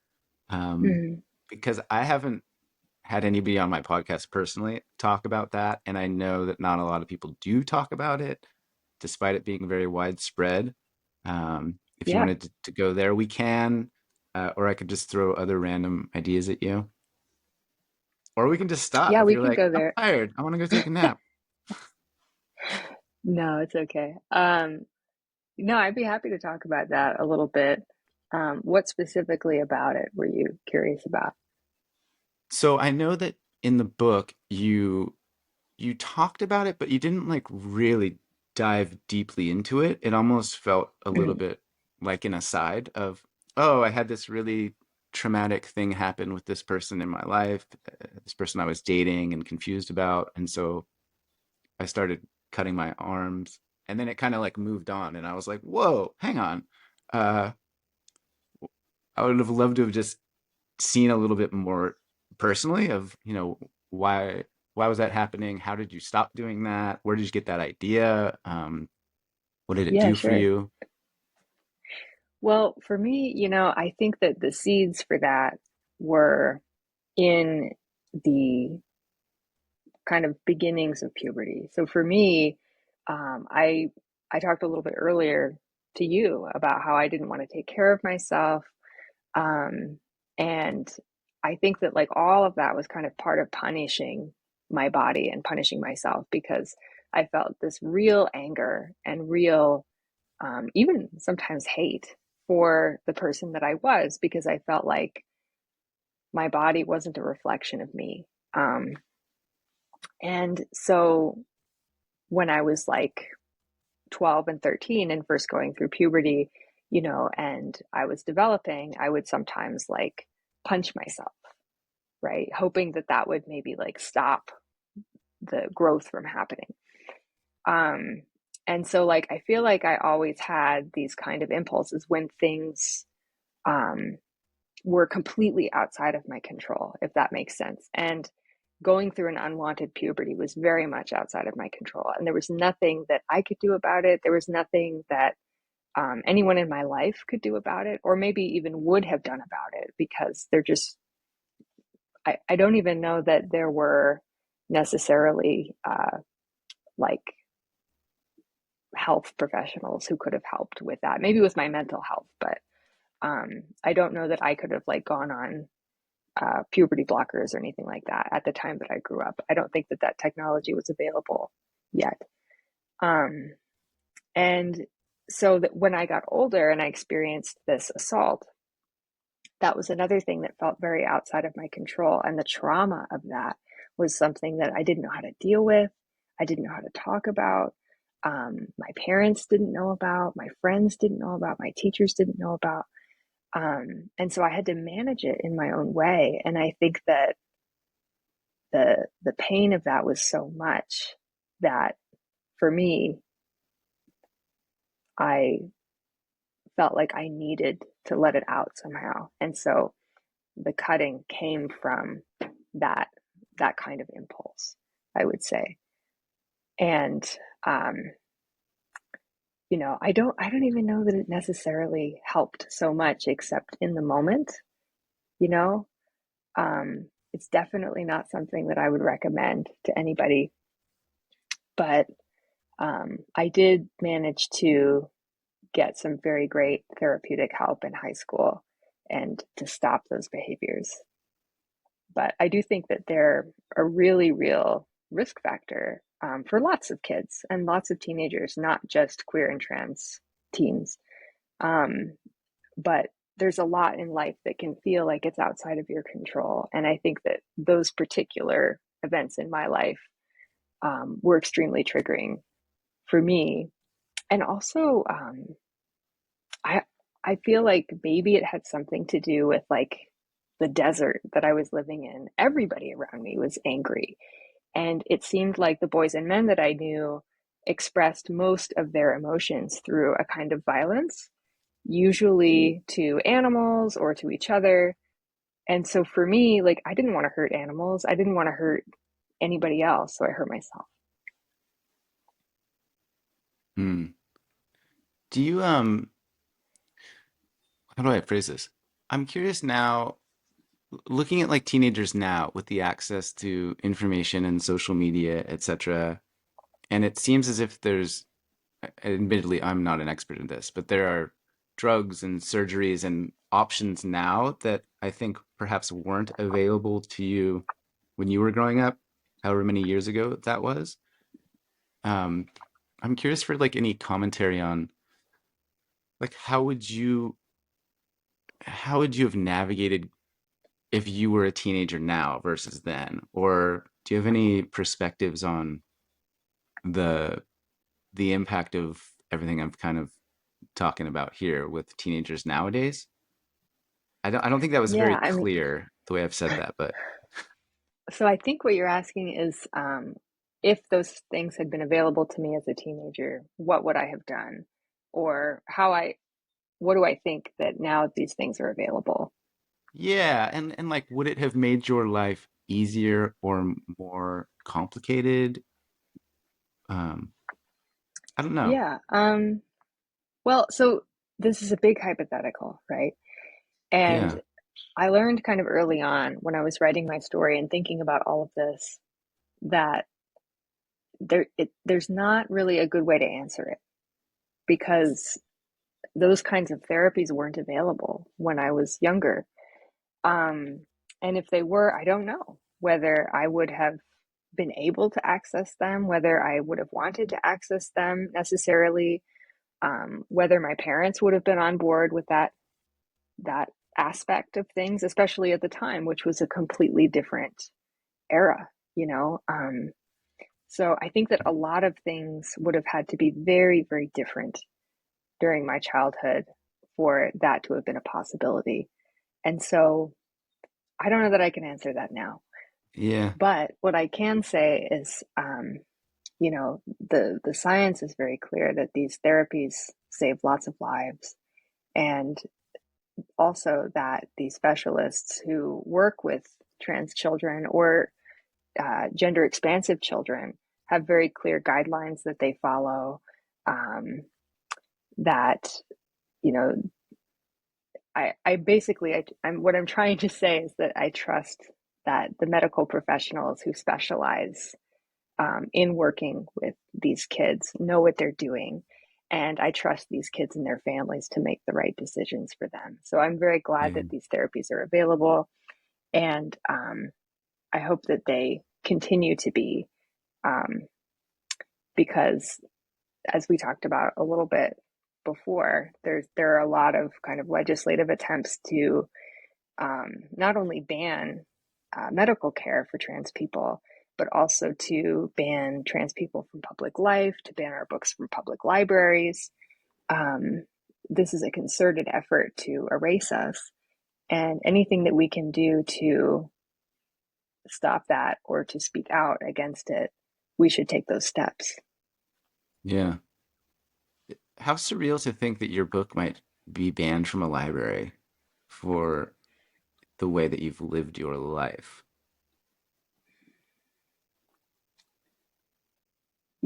Um, Mhm. because I haven't had anybody on my podcast personally talk about that, and I know that not a lot of people do talk about it, despite it being very widespread. If you Yeah. wanted to go there, we can, or I could just throw other random ideas at you, or we can just stop Yeah, if we you're can like, go I'm there. tired, I want to go take a nap. No, it's okay. No, I'd be happy to talk about that a little bit. What specifically about it were you curious about? So I know that in the book you talked about it, but you didn't like really dive deeply into it. It almost felt a little Mm. bit like an aside of, oh, I had this really traumatic thing happen with this person in my life, this person I was dating and confused about. And so I started cutting my arms. And then it kind of like moved on. And I was like, whoa, hang on. Uh, I would have loved to have just seen a little bit more personally of, why was that happening? How did you stop doing that? Where did you get that idea? What did it Yeah, do for sure. you? Well, for me, I think that the seeds for that were in the kind of beginnings of puberty. So for me, I talked a little bit earlier to you about how I didn't want to take care of myself. Um, and I think that like all of that was kind of part of punishing my body and punishing myself, because I felt this real anger and real, even sometimes hate for the person that I was, because I felt like my body wasn't a reflection of me. And so when I was like 12 and 13 and first going through puberty, and I was developing, I would sometimes like punch myself, right? Hoping that that would maybe like stop the growth from happening. Um, and so like I feel like I always had these kind of impulses when things um, were completely outside of my control, if that makes sense. And going through an unwanted puberty was very much outside of my control. And there was nothing that I could do about it. There was nothing that anyone in my life could do about it, or maybe even would have done about it, because they're just, I don't even know that there were necessarily like health professionals who could have helped with that. Maybe with my mental health, but I don't know that I could have like gone on puberty blockers or anything like that at the time that I grew up. I don't think that that technology was available yet. Um, and so that when I got older and I experienced this assault, that was another thing that felt very outside of my control. And the trauma of that was something that I didn't know how to deal with. I didn't know how to talk about. My parents didn't know about. My friends didn't know about. My teachers didn't know about. And so I had to manage it in my own way. And I think that the pain of that was so much that for me, I felt like I needed to let it out somehow. And so the cutting came from that that kind of impulse, I would say. And um, I don't even know that it necessarily helped so much, except in the moment, you know. It's definitely not something that I would recommend to anybody, but I did manage to get some very great therapeutic help in high school and to stop those behaviors. But I do think that they're a really real risk factor for lots of kids and lots of teenagers, not just queer and trans teens. Um, but there's a lot in life that can feel like it's outside of your control. And I think that those particular events in my life were extremely triggering for me. And also, I I feel like maybe it had something to do with like the desert that I was living in. Everybody around me was angry, and it seemed like the boys and men that I knew expressed most of their emotions through a kind of violence, usually to animals or to each other. And so for me, like I didn't want to hurt animals. I didn't want to hurt anybody else, so I hurt myself. Hmm. Do you how do I phrase this? I'm curious now, looking at like teenagers now with the access to information and social media, etc. And it seems as if there's, admittedly, I'm not an expert in this, but there are drugs and surgeries and options now that I think perhaps weren't available to you when you were growing up, however many years ago that was. Um, I'm curious for like any commentary on like how would you have navigated if you were a teenager now versus then? Or do you have any perspectives on the the impact of everything I'm kind of talking about here with teenagers nowadays? I don't think that was very Yeah, I mean, clear the way I've said that, but so I think what you're asking is if those things had been available to me as a teenager, what would I have done? Or what do I think that now these things are available? yeah, and like would it have made your life easier or more complicated? Um, I don't know. Yeah. Well, so this is a big hypothetical, right? And Yeah. I learned kind of early on when I was writing my story and thinking about all of this that there's not really a good way to answer it, because those kinds of therapies weren't available when I was younger. Um, and if they were, I don't know whether I would have been able to access them, whether I would have wanted to access them necessarily, whether my parents would have been on board with that aspect of things, especially at the time, which was a completely different era, you know. So I think that a lot of things would have had to be very, very different during my childhood for that to have been a possibility. And so I don't know that I can answer that now. Yeah. But what I can say is, the science is very clear that these therapies save lots of lives, and also that these specialists who work with trans children or gender expansive children have very clear guidelines that they follow. That you know, I basically, I'm what I'm trying to say is that I trust that the medical professionals who specialize in working with these kids know what they're doing. And I trust these kids and their families to make the right decisions for them. So I'm very glad Yeah. that these therapies are available. And I hope that they continue to be, um, because as we talked about a little bit before, there are a lot of kind of legislative attempts to not only ban medical care for trans people, but also to ban trans people from public life, to ban our books from public libraries. Um, this is a concerted effort to erase us, and anything that we can do to stop that or to speak out against it, we should take those steps. Yeah. How surreal to think that your book might be banned from a library for the way that you've lived your life.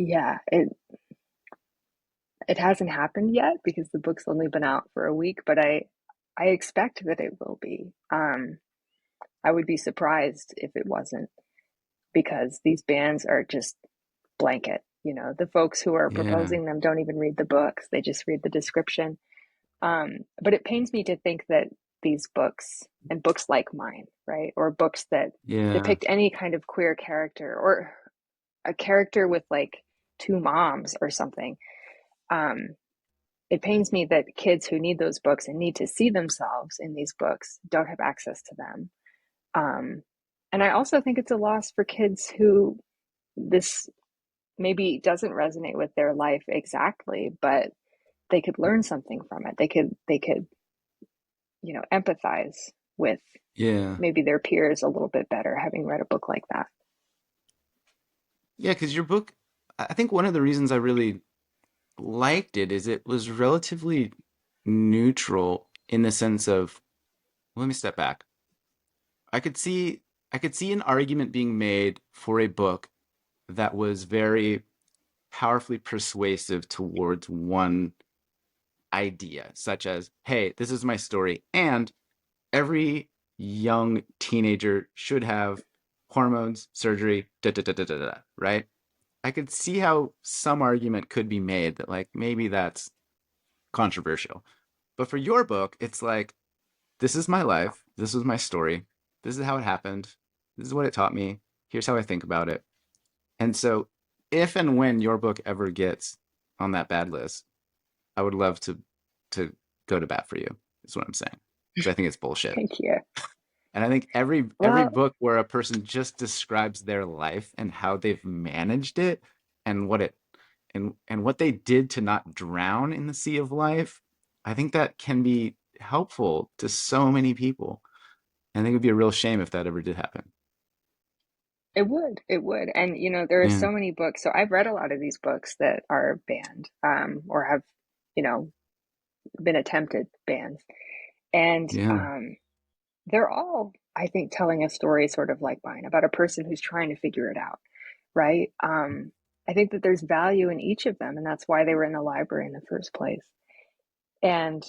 Yeah, it hasn't happened yet because the book's only been out for a week, but I expect that it will be. I would be surprised if it wasn't, because these bans are just blanket. The folks who are Yeah. proposing them don't even read the books, they just read the description. But it pains me to think that these books and books like mine, right, or books that Yeah. depict any kind of queer character or a character with like two moms or something, um, it pains me that kids who need those books and need to see themselves in these books don't have access to them. Um, and I also think it's a loss for kids who this maybe doesn't resonate with their life exactly, but they could learn something from it. They could empathize with Yeah. maybe their peers a little bit better having read a book like that. Yeah, because your book, I think one of the reasons I really liked it is it was relatively neutral in the sense of, let me step back. I could see I could see an argument being made for a book that was very powerfully persuasive towards one idea, such as, hey, this is my story, and every young teenager should have hormones, surgery, da da da da da da, right? I could see how some argument could be made that like maybe that's controversial. But for your book, it's like, this is my life, this is my story, this is how it happened, this is what it taught me, here's how I think about it. And so if and when your book ever gets on that bad list, I would love to go to bat for you, is what I'm saying. Because I think it's bullshit. Thank you. And I think every Well, book where a person just describes their life and how they've managed it and what it and what they did to not drown in the sea of life, I think that can be helpful to so many people. And I think it would be a real shame if that ever did happen. it would. And there are Yeah. so many books. So I've read a lot of these books that are banned, or have, you know, been attempted bans. And Yeah. they're all, I think, telling a story sort of like mine about a person who's trying to figure it out, right? I think that there's value in each of them, and that's why they were in the library in the first place. And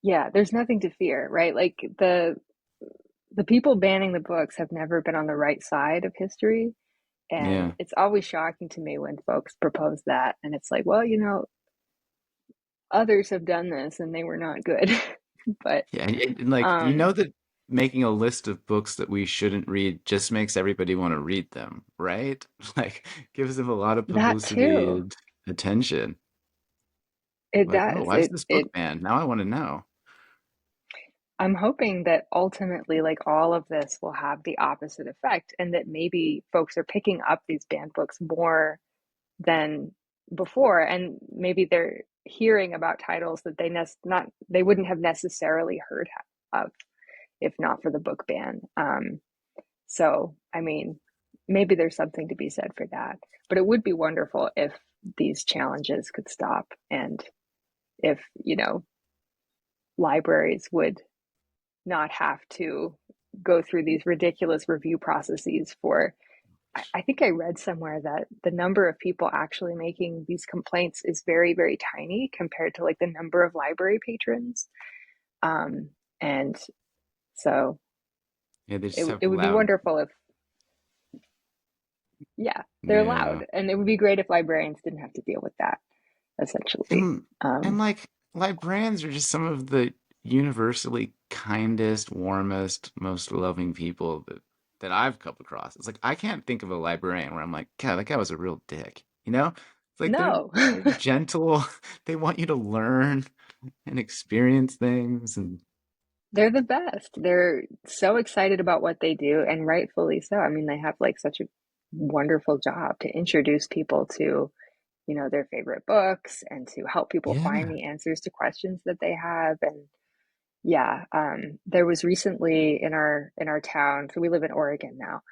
yeah, there's nothing to fear, right? Like the people banning the books have never been on the right side of history. And Yeah. it's always shocking to me when folks propose that. And it's like, well, others have done this and they were not good. But Yeah. And like, um, that making a list of books that we shouldn't read just makes everybody want to read them, right? Like, gives them a lot of that publicity too, and attention. it Like, oh, does. why is It this book it banned? Now I want to know. I'm hoping that ultimately, like all of this will have the opposite effect, and that maybe folks are picking up these banned books more than before, and maybe they're hearing about titles that they wouldn't have necessarily heard of if not for the book ban. So, I mean, maybe there's something to be said for that. But it would be wonderful if these challenges could stop, and if, libraries would not have to go through these ridiculous review processes for. I think I read somewhere that the number of people actually making these complaints is very, very tiny compared to like the number of library patrons. And so Yeah, they it, just have it would be loud. wonderful if, yeah, they're Yeah. loud. And it would be great if librarians didn't have to deal with that, essentially. And like librarians are just some of the universally kindest, warmest, most loving people that I've come across. It's like I can't think of a librarian where I'm like, God, that guy was a real dick. You know? It's like No, they're gentle. They want you to learn and experience things and they're the best. They're so excited about what they do, and rightfully so. I mean, they have like such a wonderful job to introduce people to, their favorite books, and to help people find yeah. the answers to questions that they have. And yeah, there was recently in our town, so we live in Oregon now.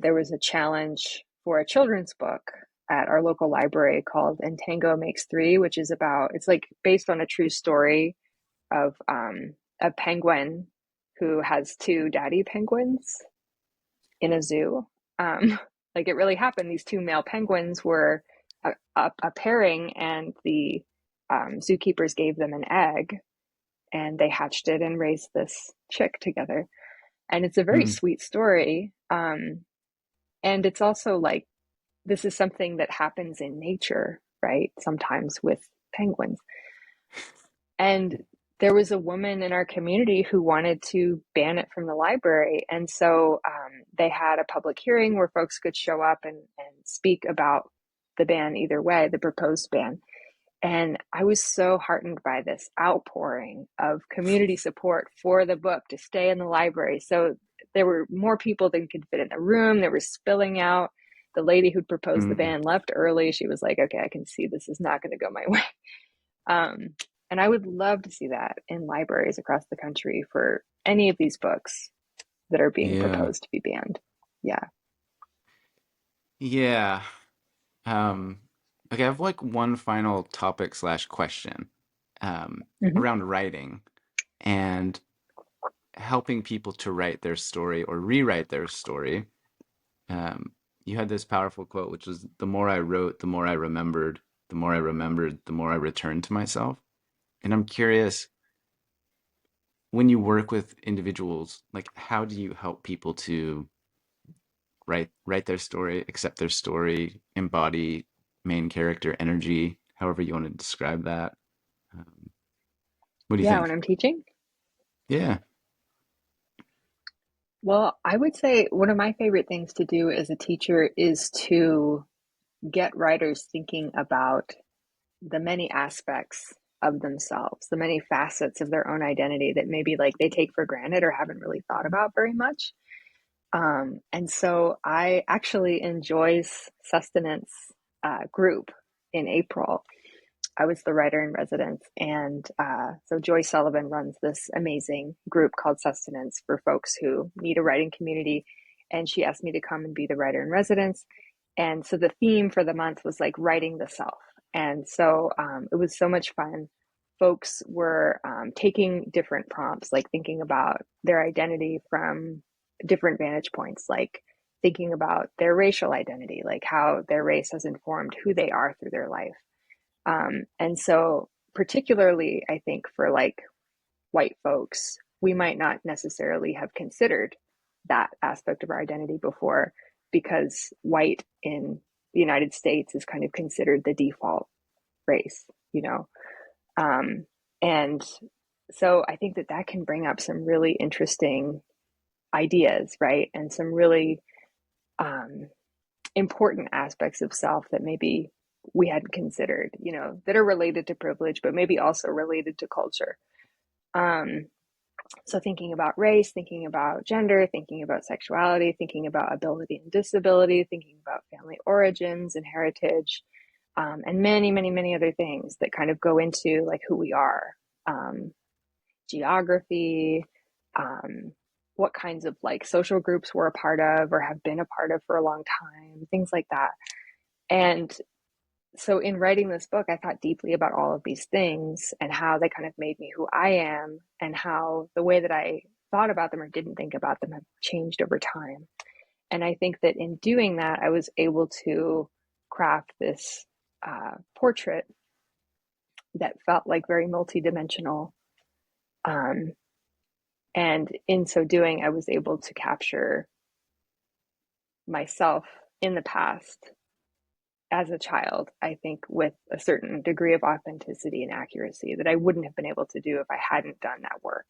There was a challenge for a children's book at our local library called And Tango Makes Three, which is it's like based on a true story of a penguin who has two daddy penguins in a zoo. Um, like it really happened. These two male penguins were a pairing, and the zookeepers gave them an egg, and they hatched it and raised this chick together. And it's a very Mm. sweet story. And it's also like this is something that happens in nature, right? Sometimes with penguins. And there was a woman in our community who wanted to ban it from the library. And so they had a public hearing where folks could show up and speak about the ban either way, the proposed ban. And I was so heartened by this outpouring of community support for the book to stay in the library. So there were more people than could fit in the room. They were spilling out. The lady who'd proposed the Mm. ban left early. She was like, okay, I can see this is not going to go my way. Um, and I would love to see that in libraries across the country for any of these books that are being Yeah. proposed to be banned. Yeah. Yeah. Um, okay, I have like one final topic slash question Mm-hmm. around writing and helping people to write their story or rewrite their story. You had this powerful quote, which was, "The more I wrote, the more I remembered. The more I remembered, the more I returned to myself." And I'm curious, when you work with individuals, like how do you help people to write their story, accept their story, embody main character energy, however you want to describe that? Um, what do you Yeah, when think? I'm teaching. Yeah. Well, I would say one of my favorite things to do as a teacher is to get writers thinking about the many aspects of themselves, the many facets of their own identity that maybe like they take for granted or haven't really thought about very much. And so I actually enjoy Sustenance group in April. I was the writer in residence, and so Joy Sullivan runs this amazing group called Sustenance for folks who need a writing community. And she asked me to come and be the writer in residence. And so the theme for the month was like writing the self. And so it was so much fun. Folks were taking different prompts, like thinking about their identity from different vantage points, like thinking about their racial identity, like how their race has informed who they are through their life. And so, particularly, I think for like white folks, we might not necessarily have considered that aspect of our identity before, because white in the United States is kind of considered the default race, you know? Um, and so I think that that can bring up some really interesting ideas, right? And some really um, important aspects of self that maybe we hadn't considered, that are related to privilege, but maybe also related to culture. Um, So thinking about race, thinking about gender, thinking about sexuality, thinking about ability and disability, thinking about family origins and heritage, and many, many, many other things that kind of go into like who we are, um, geography, um, what kinds of like social groups we're a part of or have been a part of for a long time, things like that. And so in writing this book, I thought deeply about all of these things and how they kind of made me who I am, and how the way that I thought about them or didn't think about them have changed over time. And I think that in doing that, I was able to craft this portrait that felt like very multidimensional. Um, and in so doing, I was able to capture myself in the past as a child, I think, with a certain degree of authenticity and accuracy that I wouldn't have been able to do if I hadn't done that work.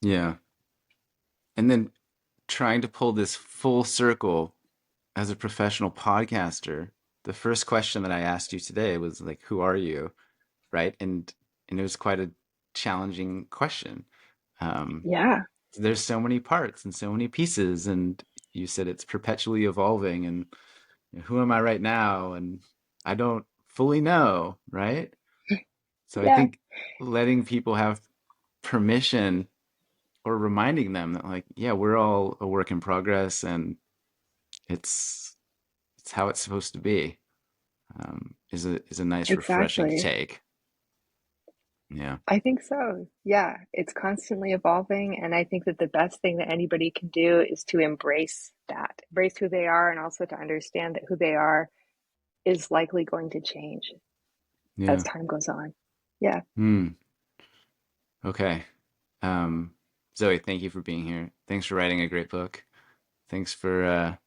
Yeah. And then trying to pull this full circle as a professional podcaster, the first question that I asked you today was like, who are you? Right. And it was quite a challenging question. Um, Yeah, there's so many parts and so many pieces, and you said it's perpetually evolving, and you know, who am I right now? And I don't fully know, right? So I yeah, think letting people have permission or reminding them that like, yeah, we're all a work in progress and it's it's how it's supposed to be, is a nice refreshing exactly. take. Yeah. I think so. Yeah, it's constantly evolving. And I think that the best thing that anybody can do is to embrace that, embrace who they are, and also to understand that who they are is likely going to change as Yeah. time goes on. Yeah. Hmm. Okay. Um, Zoe, thank you for being here. Thanks for writing a great book. Thanks for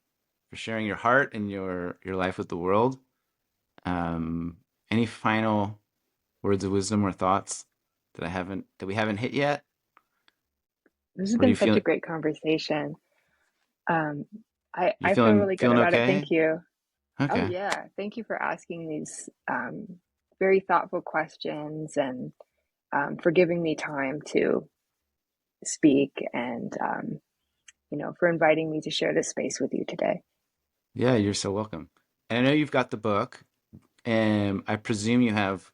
sharing your heart and your life with the world. Any final words of wisdom or thoughts that we haven't hit yet? This has Or are you been such a feeling great conversation. Um, you I feel really good feeling about it. Thank okay? you. Oh, Okay. yeah. Thank you for asking these very thoughtful questions, and for giving me time to speak, and, for inviting me to share this space with you today. Yeah, you're so welcome. And I know you've got the book, and I presume you have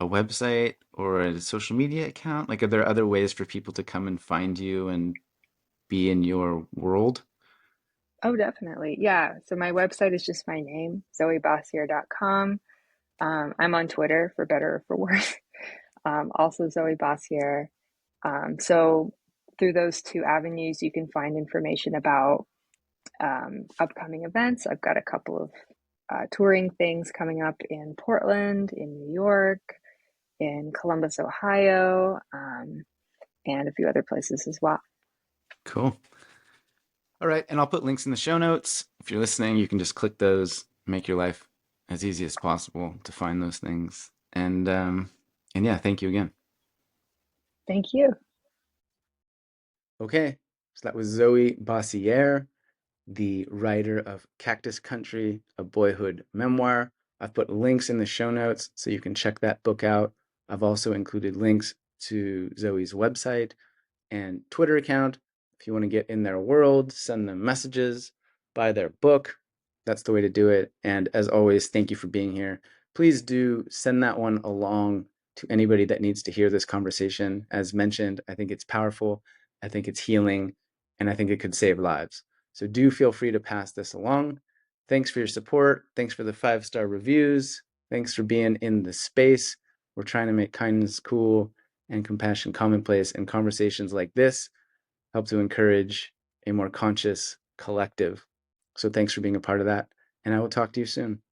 a website or a social media account. Like, are there other ways for people to come and find you and be in your world? Oh, definitely. Yeah. So my website is just my name, zoebossiere.com. I'm on Twitter for better or for worse. Also Zoë Bossiere. So through those two avenues, you can find information about upcoming events. I've got a couple of touring things coming up in Portland, in New York, in Columbus, Ohio, and a few other places as well. Cool. All right, and I'll put links in the show notes. If you're listening, you can just click those, make your life as easy as possible to find those things. And yeah, thank you again. Thank you. Okay, so that was Zoë Bossiere, the writer of Cactus Country, a boyhood memoir. I've put links in the show notes so you can check that book out. I've also included links to Zoe's website and Twitter account. If you want to get in their world, send them messages, buy their book. That's the way to do it. And as always, thank you for being here. Please do send that one along to anybody that needs to hear this conversation. As mentioned, I think it's powerful, I think it's healing, and I think it could save lives. So do feel free to pass this along. Thanks for your support. Thanks for the 5-star reviews. Thanks for being in the space. We're trying to make kindness cool and compassion commonplace, and conversations like this help to encourage a more conscious collective. So thanks for being a part of that, and I will talk to you soon.